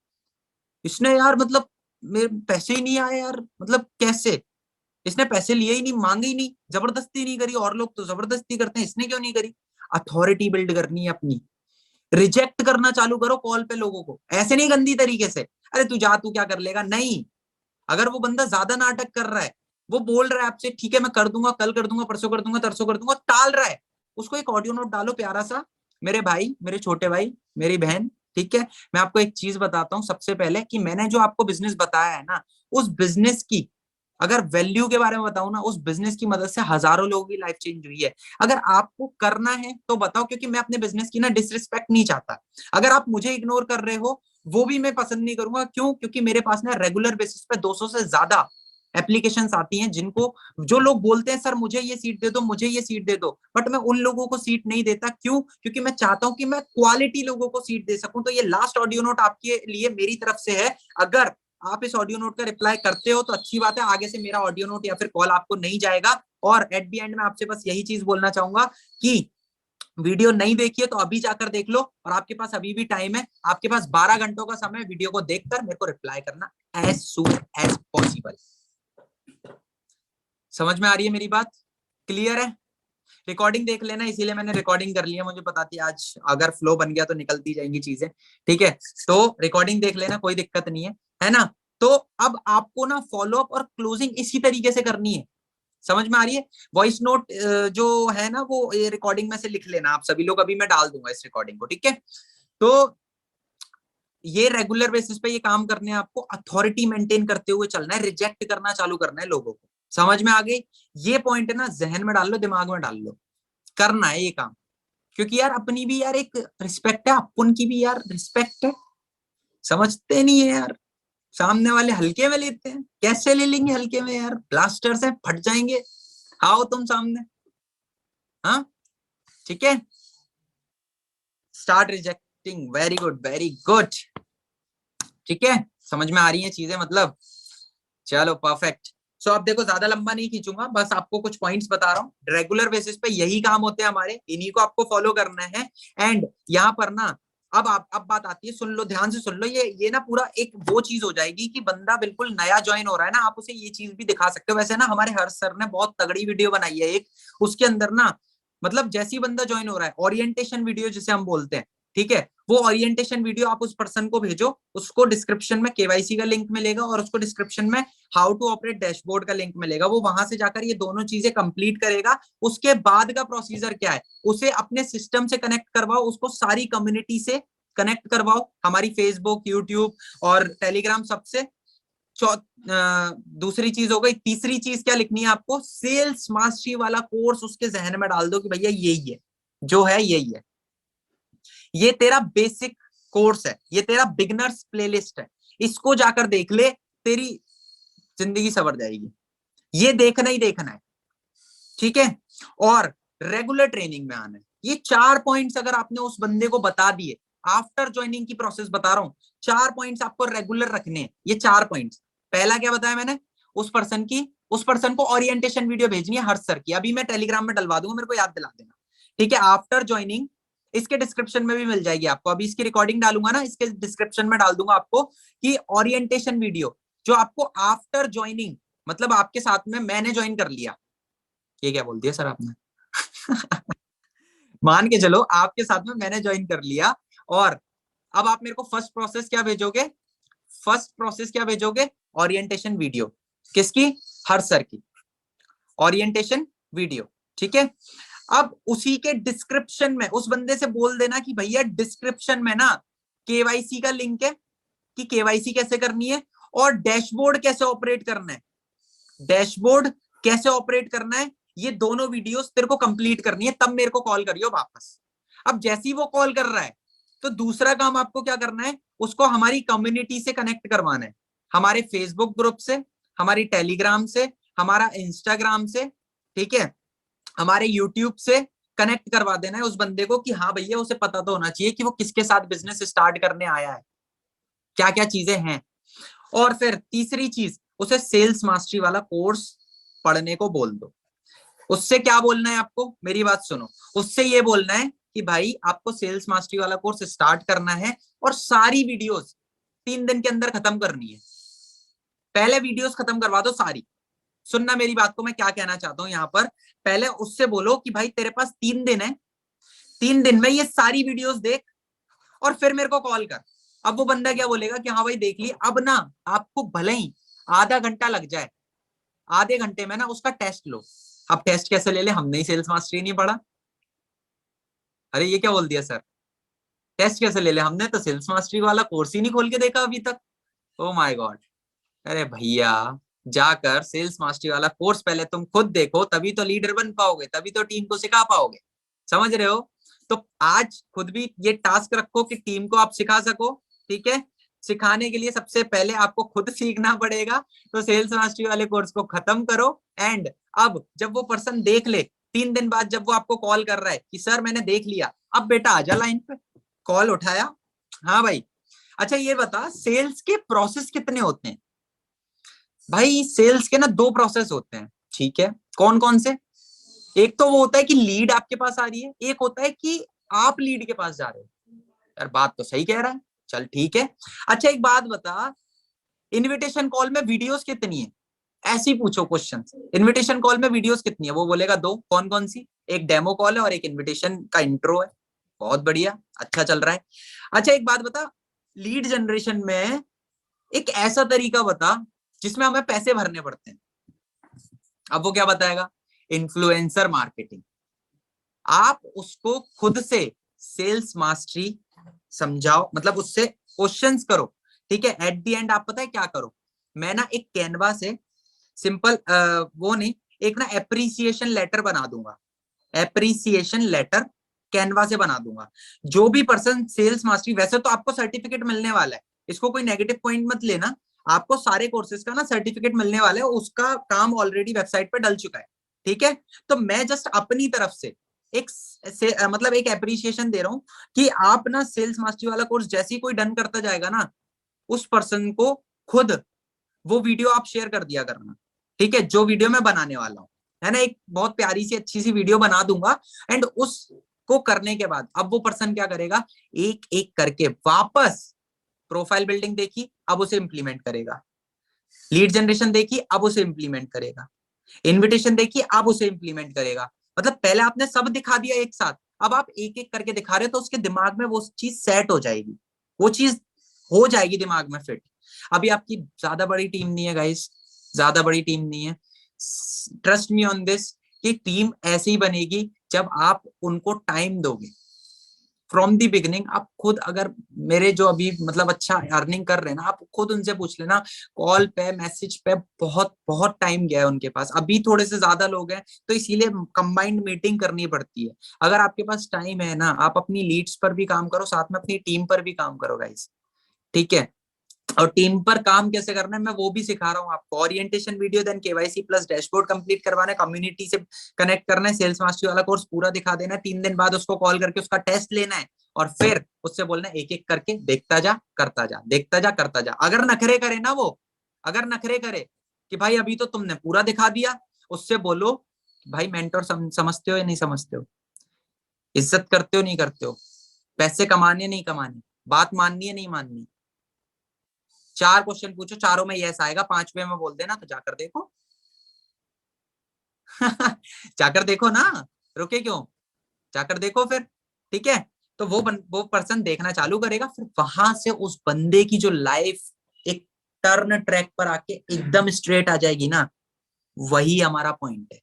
इसने यार मतलब मेरे पैसे ही नहीं आए यार, मतलब कैसे, इसने पैसे लिए ही नहीं, मांगे ही नहीं, जबरदस्ती नहीं करी, और लोग तो जबरदस्ती करते हैं, इसने क्यों नहीं करी। अथॉरिटी बिल्ड करनी है अपनी। रिजेक्ट करना चालू करो कॉल पे लोगों को, ऐसे नहीं गंदी तरीके से, अरे तू जा, तू क्या कर लेगा, नहीं। अगर वो बंदा ज्यादा नाटक कर रहा है, वो बोल रहा है आपसे ठीक है मैं कर दूंगा, कल कर दूंगा, परसों कर दूंगा, तरसों कर दूंगा, टाल रहा है, उसको एक ऑडियो नोट डालो प्यारा सा, मेरे भाई, मेरे छोटे भाई, मेरी बहन, ठीक है। मैं आपको एक चीज बताता हूँ सबसे पहले, कि मैंने जो आपको बिजनेस बताया है ना, उस बिजनेस की अगर वैल्यू के बारे में बताऊं ना, उस बिजनेस की मदद से हजारों लोगों की लाइफ चेंज हुई है। अगर आपको करना है तो बताओ, क्योंकि मैं अपने बिजनेस की ना डिसरिस्पेक्ट नहीं चाहता। अगर आप मुझे इग्नोर कर रहे हो वो भी मैं पसंद नहीं करूंगा। क्यों? क्योंकि मेरे पास ना रेगुलर बेसिस पे 200 से ज्यादा एप्लीकेशंस आती हैं, जिनको जो लोग बोलते हैं सर मुझे ये सीट दे दो, मुझे ये सीट दे दो, बट मैं उन लोगों को सीट नहीं देता। क्यों? क्योंकि मैं चाहता हूं कि मैं क्वालिटी लोगों को सीट दे सकूं। तो ये लास्ट ऑडियो नोट आपके लिए मेरी तरफ से है। अगर आप इस ऑडियो नोट का रिप्लाई करते हो तो अच्छी बात है, आगे से मेरा ऑडियो नोट या फिर कॉल आपको नहीं जाएगा। और एट द एंड में आपसे बस यही चीज बोलना चाहूंगा कि वीडियो नहीं देखी है तो अभी जाकर देख लो, और आपके पास अभी भी टाइम है, आपके पास 12 घंटों का समय, वीडियो को देखकर मेरे को रिप्लाई करना एज सून एज पॉसिबल। समझ में आ रही है मेरी बात? क्लियर है? रिकॉर्डिंग देख लेना, इसीलिए मैंने रिकॉर्डिंग कर ली है। मुझे पता थी आज अगर फ्लो बन गया तो निकलती जाएंगी चीजें, ठीक है? तो रिकॉर्डिंग देख लेना, कोई दिक्कत नहीं है ना? तो अब आपको ना फॉलो अप और क्लोजिंग इसी तरीके से करनी है। समझ में आ रही है? वॉइस नोट जो है ना, वो ये रिकॉर्डिंग में से लिख लेना आप सभी लोग, अभी मैं डाल दूंगा इस रिकॉर्डिंग को, ठीक है? तो ये रेगुलर बेसिस पे ये काम करने हैं आपको, अथॉरिटी मेंटेन करते हुए चलना है, रिजेक्ट करना चालू करना है लोगों को। समझ में आ गई? ये पॉइंट है ना, जहन में डाल लो, दिमाग में डाल लो, करना है ये काम। क्योंकि यार अपनी भी यार एक रिस्पेक्ट है, अपन की भी यार रिस्पेक्ट है। समझते नहीं है यार, सामने वाले हल्के में लेते हैं। कैसे ले लेंगे हल्के में यार? ब्लास्टर से फट जाएंगे। आओ तुम सामने, हाँ ठीक है? Start rejecting, very good very good, ठीक है? समझ में आ रही है चीजें मतलब? चलो परफेक्ट। सो अब देखो, ज्यादा लंबा नहीं खींचूंगा, बस आपको कुछ पॉइंट्स बता रहा हूँ। रेगुलर बेसिस पे यही काम होते हैं हमारे, इन्हीं को आपको फॉलो करना है। एंड यहाँ पर ना, अब बात आती है, सुन लो ध्यान से सुन लो, ये ना पूरा एक वो चीज हो जाएगी कि बंदा बिल्कुल नया ज्वाइन हो रहा है ना, आप उसे ये चीज भी दिखा सकते हो। वैसे ना हमारे हर्ष सर ने बहुत तगड़ी वीडियो बनाई है एक, उसके अंदर ना मतलब जैसी बंदा ज्वाइन हो रहा है, ओरिएंटेशन वीडियो जिसे हम बोलते हैं, ठीक है? वो ओरिएंटेशन वीडियो आप उस पर्सन को भेजो, उसको डिस्क्रिप्शन में केवाईसी का लिंक मिलेगा और उसको डिस्क्रिप्शन में हाउ टू ऑपरेट डैशबोर्ड का लिंक मिलेगा। वो वहां से जाकर ये दोनों चीजें कंप्लीट करेगा। उसके बाद का प्रोसीजर क्या है? उसे अपने सिस्टम से कनेक्ट करवाओ, उसको सारी कम्युनिटी से कनेक्ट करवाओ, हमारी फेसबुक, यूट्यूब और टेलीग्राम सबसे। दूसरी चीज हो गई। तीसरी चीज क्या लिखनी है आपको? सेल्स मास्टरी वाला कोर्स उसके जहन में डाल दो कि भैया यही है, जो है यही है, ये तेरा बेसिक कोर्स है, ये तेरा बिगनर्स प्लेलिस्ट है, इसको जाकर देख ले, तेरी जिंदगी सवर जाएगी। ये देखना ही देखना है, ठीक है? और रेगुलर ट्रेनिंग में आना है। ये 4 पॉइंट्स अगर आपने उस बंदे को बता दिए, आफ्टर ज्वाइनिंग की प्रोसेस बता रहा हूं, 4 पॉइंट्स आपको रेगुलर रखने हैं। ये 4 पॉइंट्स, पहला क्या बताया मैंने? उस पर्सन को ओरिएंटेशन वीडियो भेजनी है हर्ष सर की, अभी मैं टेलीग्राम में डलवा दूंगा, मेरे को याद दिला देना, ठीक है? आफ्टर ज्वाइनिंग, इसके डिस्क्रिप्शन में भी मिल जाएगी आपको, अभी इसकी रिकॉर्डिंग डालूंगा ना, इसके डिस्क्रिप्शन में डाल दूंगा आपको कि ओरिएंटेशन वीडियो जो आपको आफ्टर ज्वाइनिंग, मतलब आपके साथ में मैंने ज्वाइन कर लिया, ये क्या बोल दिया सर आपने? मान के चलो आपके साथ में मैंने ज्वाइन कर लिया, और अब आप मेरे को फर्स्ट प्रोसेस क्या भेजोगे? Orientation video. किसकी? हर सर की ओरिएंटेशन वीडियो, ठीक है? अब उसी के डिस्क्रिप्शन में उस बंदे से बोल देना कि भैया डिस्क्रिप्शन में ना केवाईसी का लिंक है, कि केवाईसी कैसे करनी है और डैशबोर्ड कैसे ऑपरेट करना है, डैशबोर्ड कैसे ऑपरेट करना है, ये दोनों वीडियोस तेरे को कंप्लीट करनी है, तब मेरे को कॉल करियो वापस। अब जैसे ही वो कॉल कर रहा है तो दूसरा काम आपको क्या करना है? उसको हमारी कम्युनिटी से कनेक्ट करवाना है, हमारे फेसबुक ग्रुप से, हमारी टेलीग्राम से, हमारा इंस्टाग्राम से, ठीक है, हमारे यूट्यूब से कनेक्ट करवा देना है उस बंदे को कि हाँ भैया, उसे पता तो होना चाहिए कि वो किसके साथ बिजनेस स्टार्ट करने आया है, क्या क्या चीजें हैं। और फिर तीसरी चीज, उसे सेल्स मास्टरी वाला कोर्स पढ़ने को बोल दो। उससे क्या बोलना है आपको? मेरी बात सुनो, उससे ये बोलना है कि भाई आपको सेल्स मास्टरी वाला कोर्स स्टार्ट करना है और सारी वीडियोस 3 दिन के अंदर खत्म करनी है। पहले वीडियोस खत्म करवा दो सारी। सुनना मेरी बात को, मैं क्या कहना चाहता हूं यहाँ पर। पहले उससे बोलो कि भाई तेरे पास 3 दिन है, 3 दिन में ये सारी वीडियोस देख और फिर मेरे को कॉल कर। अब वो बंदा क्या बोलेगा कि हाँ भाई देख ली। अब ना आपको भले ही आधा घंटा लग जाए, आधे घंटे में ना उसका टेस्ट लो। अब टेस्ट कैसे ले ले? हमने ही सेल्स मास्टरी नहीं पढ़ा। अरे ये क्या बोल दिया सर? टेस्ट कैसे ले ले? हमने तो सेल्स मास्टरी वाला कोर्स ही नहीं खोल के देखा अभी तक। Oh my God! अरे भैया, जाकर सेल्स मास्टरी वाला कोर्स पहले तुम खुद देखो, तभी तो लीडर बन पाओगे, तभी तो टीम को सिखा पाओगे। समझ रहे हो? तो आज खुद भी ये टास्क रखो कि टीम को आप सिखा सको। ठीक है, सिखाने के लिए सबसे पहले आपको खुद सीखना पड़ेगा। तो सेल्स मास्टरी वाले कोर्स को खत्म करो। एंड अब जब वो पर्सन देख ले, 3 दिन बाद जब वो आपको कॉल कर रहा है कि सर मैंने देख लिया, अब बेटा आजा लाइन पे। कॉल उठाया, हाँ भाई, अच्छा ये बता सेल्स के प्रोसेस कितने होते हैं? भाई सेल्स के ना 2 प्रोसेस होते हैं। ठीक है, कौन कौन से? एक तो वो होता है कि लीड आपके पास आ रही है, एक होता है कि आप लीड के पास जा रहे हो। यार बात तो सही कह रहा है, चल ठीक है। अच्छा एक बात बता, इनविटेशन कॉल में वीडियोस कितनी है? ऐसी पूछो क्वेश्चन, इनविटेशन कॉल में वीडियोस कितनी है? वो बोलेगा 2। कौन कौन सी? एक डेमो कॉल है और एक इनविटेशन का इंट्रो है। बहुत बढ़िया, अच्छा चल रहा है। अच्छा एक बात बता, लीड जनरेशन में एक ऐसा तरीका बता जिसमें हमें पैसे भरने पड़ते हैं। अब वो क्या बताएगा? Influencer marketing. आप उसको खुद से सेल्स मास्टरी समझाओ, मतलब उससे क्वेश्चंस करो। ठीक है, एट द एंड आप पता है क्या करो, मैं ना एक कैनवा से सिंपल वो नहीं, एक ना एप्रिसिएशन लेटर बना दूंगा। एप्रिसिएशन लेटर कैनवा से बना दूंगा। जो भी पर्सन सेल्स मास्टरी, वैसे तो आपको सर्टिफिकेट मिलने वाला है, इसको कोई नेगेटिव पॉइंट मत लेना, आपको सारे कोर्सेज का ना सर्टिफिकेट मिलने वाला है, उसका काम ऑलरेडी वेबसाइट पे डल चुका है। ठीक है, तो मैं जस्ट अपनी तरफ से एक मतलब एक एप्रिसिएशन दे रहा हूं कि आप ना सेल्स मास्टरी वाला कोर्स जैसे ही कोई डन करता जाएगा ना, उस पर्सन को खुद वो वीडियो आप शेयर कर दिया करना। ठीक है, जो वीडियो मैं बनाने वाला हूँ, है ना, एक बहुत प्यारी सी अच्छी सी वीडियो बना दूंगा। एंड उसको करने के बाद अब वो पर्सन क्या करेगा, एक एक करके वापस प्रोफाइल बिल्डिंग देखी, अब उसे इंप्लीमेंट करेगा। लीड जनरेशन देखी, अब उसे इंप्लीमेंट करेगा। इनविटेशन देखी, अब उसे इंप्लीमेंट करेगा। मतलब पहले आपने सब दिखा दिया एक साथ, अब आप एक एक करके दिखा रहे हो, तो उसके दिमाग में वो चीज सेट हो जाएगी, वो चीज हो जाएगी दिमाग में फिट। अभी आपकी ज्यादा बड़ी टीम नहीं है गाइस, ज्यादा बड़ी टीम नहीं है। ट्रस्ट मी ऑन दिस, कि टीम ऐसे ही बनेगी जब आप उनको टाइम दोगे। फ्रॉम दी बिगिनिंग आप खुद, अगर मेरे जो अभी मतलब अच्छा अर्निंग कर रहे हैं ना, आप खुद उनसे पूछ लेना, कॉल पे मैसेज पे बहुत बहुत टाइम गया है उनके पास। अभी थोड़े से ज्यादा लोग हैं तो इसीलिए कंबाइंड मीटिंग करनी पड़ती है। अगर आपके पास टाइम है ना, आप अपनी लीड्स पर भी काम करो, साथ में अपनी टीम पर भी काम करो गाइस। ठीक है, और टीम पर काम कैसे करना है मैं वो भी सिखा रहा हूँ आपको। Orientation video, then KYC plus dashboard complete करवाना है, कम्युनिटी से कनेक्ट करना है, सेल्स मास्टरी वाला कोर्स पूरा दिखा देना है, 3 दिन बाद उसको कॉल करके उसका टेस्ट लेना है, और फिर उससे बोलना है एक एक करके देखता जा करता जा, देखता जा करता जा। अगर नखरे करे ना वो, अगर नखरे करे कि भाई अभी तो तुमने पूरा दिखा दिया, उससे बोलो भाई मेंटोर समझते हो या नहीं समझते हो, इज्जत करते हो नहीं करते हो, पैसे कमाने नहीं कमाने, बात माननी है नहीं माननी। 4 क्वेश्चन पूछो, चारों में यस आएगा, 5वें में बोल देना तो जाकर देखो। जाकर देखो ना, रुके क्यों, जाकर देखो फिर। ठीक है, तो वो पर्सन देखना चालू करेगा, फिर वहां से उस बंदे की जो लाइफ एक टर्न ट्रैक पर आके एकदम स्ट्रेट आ जाएगी ना, वही हमारा पॉइंट है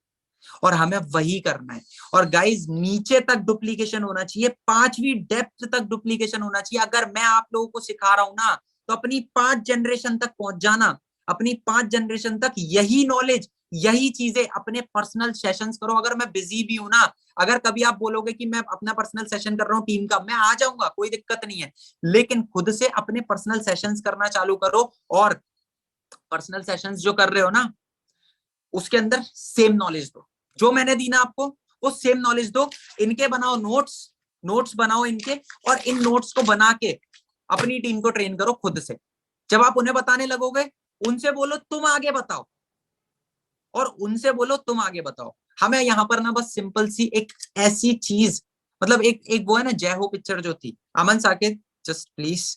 और हमें वही करना है। और गाइज नीचे तक डुप्लीकेशन होना चाहिए, 5वीं डेप्थ तक डुप्लीकेशन होना चाहिए। अगर मैं आप लोगों को सिखा रहा हूं ना, तो अपनी 5 जनरेशन तक पहुंच जाना, अपनी 5 जनरेशन तक यही नॉलेज, यही चीजें अपने पर्सनल सेशंस करो। अगर मैं बिजी भी हूं ना, अगर कभी आप बोलोगे कि मैं अपना पर्सनल सेशन कर रहा हूँ टीम का, मैं आ जाऊंगा, कोई दिक्कत नहीं है, लेकिन खुद से अपने पर्सनल सेशंस करना चालू करो। और पर्सनल सेशंस जो कर रहे हो ना, उसके अंदर सेम नॉलेज दो जो मैंने दी ना आपको, वो सेम नॉलेज दो। इनके बनाओ नोट्स, नोट्स बनाओ इनके, और इन नोट्स को बना के अपनी टीम को ट्रेन करो खुद से। जब आप उन्हें बताने लगोगे, उनसे बोलो तुम आगे बताओ, और उनसे बोलो तुम आगे बताओ। हमें यहाँ पर ना बस सिंपल सी एक ऐसी चीज, मतलब एक एक वो है ना जय हो पिक्चर जो थी, अमन साकेत जस्ट प्लीज।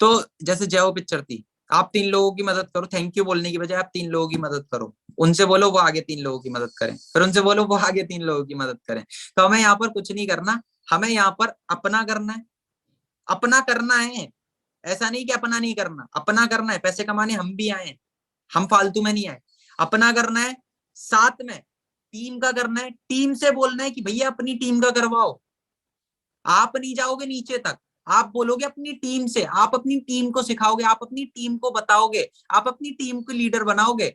तो जैसे जय हो पिक्चर थी, आप 3 लोगों की मदद करो, थैंक यू बोलने की बजाय आप 3 लोगों की मदद करो, उनसे बोलो वो आगे 3 लोगों की मदद करें, फिर उनसे बोलो वो आगे 3 लोगों की मदद करें। तो हमें यहाँ पर कुछ नहीं करना, हमें यहाँ पर अपना करना है, अपना करना है। ऐसा नहीं कि अपना नहीं करना, अपना करना है। पैसे कमाने हम भी आए, हम फालतू में नहीं आए। अपना करना है, साथ में टीम का करना है। टीम से बोलना है कि भैया अपनी टीम का करवाओ। आप नहीं जाओगे नीचे तक, आप बोलोगे अपनी टीम से, आप अपनी टीम को सिखाओगे, आप अपनी टीम को बताओगे, आप अपनी टीम को लीडर बनाओगे।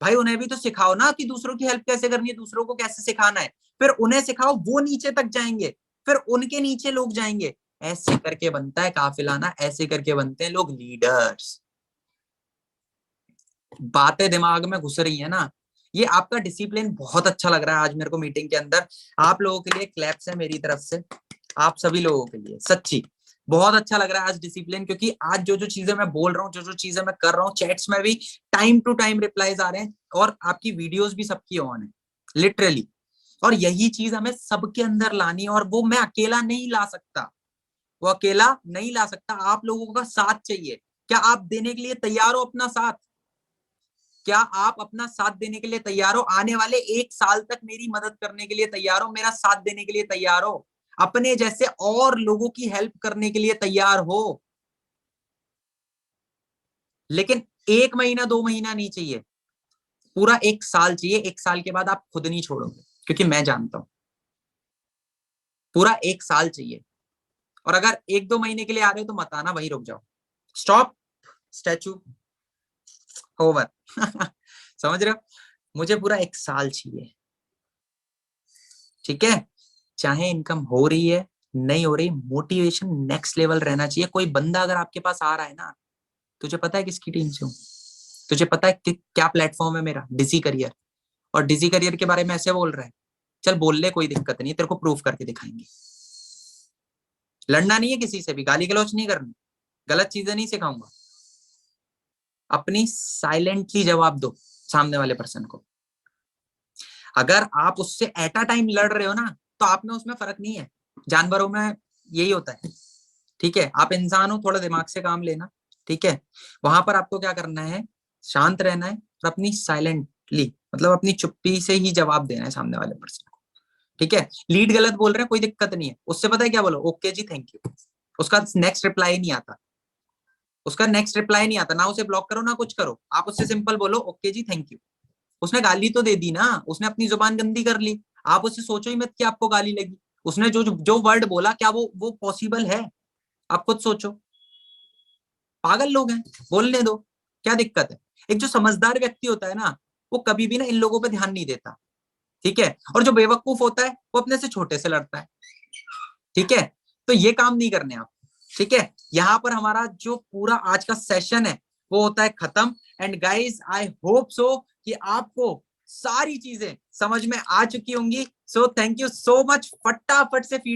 भाई उन्हें भी तो सिखाओ ना कि दूसरों की हेल्प कैसे करनी है, दूसरों को कैसे सिखाना है, फिर उन्हें सिखाओ, वो नीचे तक जाएंगे, फिर उनके नीचे लोग जाएंगे। ऐसे करके बनता है काफिलाना, ऐसे करके बनते हैं लोग लीडर्स। बातें दिमाग में घुस रही है ना। ये आपका डिसिप्लिन बहुत अच्छा लग रहा है आज मेरे को मीटिंग के अंदर। आप लोगों के लिए क्लैप्स है मेरी तरफ से, आप सभी लोगों के लिए सच्ची बहुत अच्छा लग रहा है आज डिसिप्लिन, क्योंकि आज जो जो चीजें मैं बोल रहा हूँ, जो जो चीजें मैं कर रहा हूँ, चैट्स में भी टाइम टू टाइम रिप्लाईज आ रहे हैं, और आपकी वीडियोस भी सबकी ऑन है लिटरली। और यही चीज हमें सबके अंदर लानी है, और वो मैं अकेला नहीं ला सकता, वो अकेला नहीं ला सकता, आप लोगों का साथ चाहिए। क्या आप देने के लिए तैयार हो अपना साथ? क्या आप अपना साथ देने के लिए तैयार हो? आने वाले 1 साल तक मेरी मदद करने के लिए तैयार हो? मेरा साथ देने के लिए तैयार हो? अपने जैसे और लोगों की हेल्प करने के लिए तैयार हो? लेकिन 1 महीना 2 महीना नहीं चाहिए, पूरा 1 साल चाहिए। 1 साल के बाद आप खुद नहीं छोड़ोगे, क्योंकि मैं जानता हूं। पूरा 1 साल चाहिए। और अगर 1-2 महीने के लिए आ रहे हो तो मत आना, वहीं रुक जाओ। Stop, statue, over. समझ रहे हो? मुझे पूरा 1 साल चाहिए, ठीक है? चाहे इनकम हो रही है नहीं हो रही, मोटिवेशन नेक्स्ट लेवल रहना चाहिए। कोई बंदा अगर आपके पास आ रहा है ना, तुझे पता है किसकी टीम से हूँ, तुझे पता है कि क्या प्लेटफॉर्म है मेरा, डिजी करियर। और डिजी करियर के बारे में ऐसे बोल रहा है, चल बोल ले, कोई दिक्कत नहीं, तेरे को प्रूफ करके दिखाएंगे। लड़ना नहीं है किसी से भी, गाली गलौज नहीं करनी, गलत चीजें नहीं सिखाऊंगा। अपनी साइलेंटली जवाब दो सामने वाले पर्सन को। अगर आप उससे एट अ टाइम लड़ रहे हो ना, तो आप में उसमें फर्क नहीं है। जानवरों में यही होता है, ठीक है? आप इंसान हो, थोड़ा दिमाग से काम लेना, ठीक है? वहां पर आपको क्या करना है, शांत रहना है, और अपनी साइलेंटली, मतलब अपनी चुप्पी से ही जवाब देना है सामने वाले पर्सन को, ठीक है? लीड गलत बोल रहे हैं, कोई दिक्कत नहीं है, उससे पता है क्या बोलो, ओके जी थैंक यू। उसका नेक्स्ट रिप्लाई नहीं आता, उसका नेक्स्ट रिप्लाई नहीं आता, ना उसे ब्लॉक करो ना कुछ करो, आप उससे सिंपल बोलो ओके जी थैंक यू। उसने गाली तो दे दी ना, उसने अपनी जुबान गंदी कर ली, आप उससे सोचो ही मत कि आपको गाली लगी। उसने जो जो वर्ड बोला, क्या वो पॉसिबल है? आप खुद सोचो। पागल लोग हैं, बोलने दो, क्या दिक्कत है? एक जो समझदार व्यक्ति होता है ना, वो कभी भी ना इन लोगों पे ध्यान नहीं देता, ठीक है? और जो बेवकूफ होता है वो अपने से छोटे से लड़ता है, ठीक है? तो ये काम नहीं करने आप, ठीक है? यहाँ पर हमारा जो पूरा आज का सेशन है वो होता है खत्म। And guys I hope so कि आपको सारी चीजें समझ में आ चुकी होंगी। So thank you so much. फटाफट से फीडबैक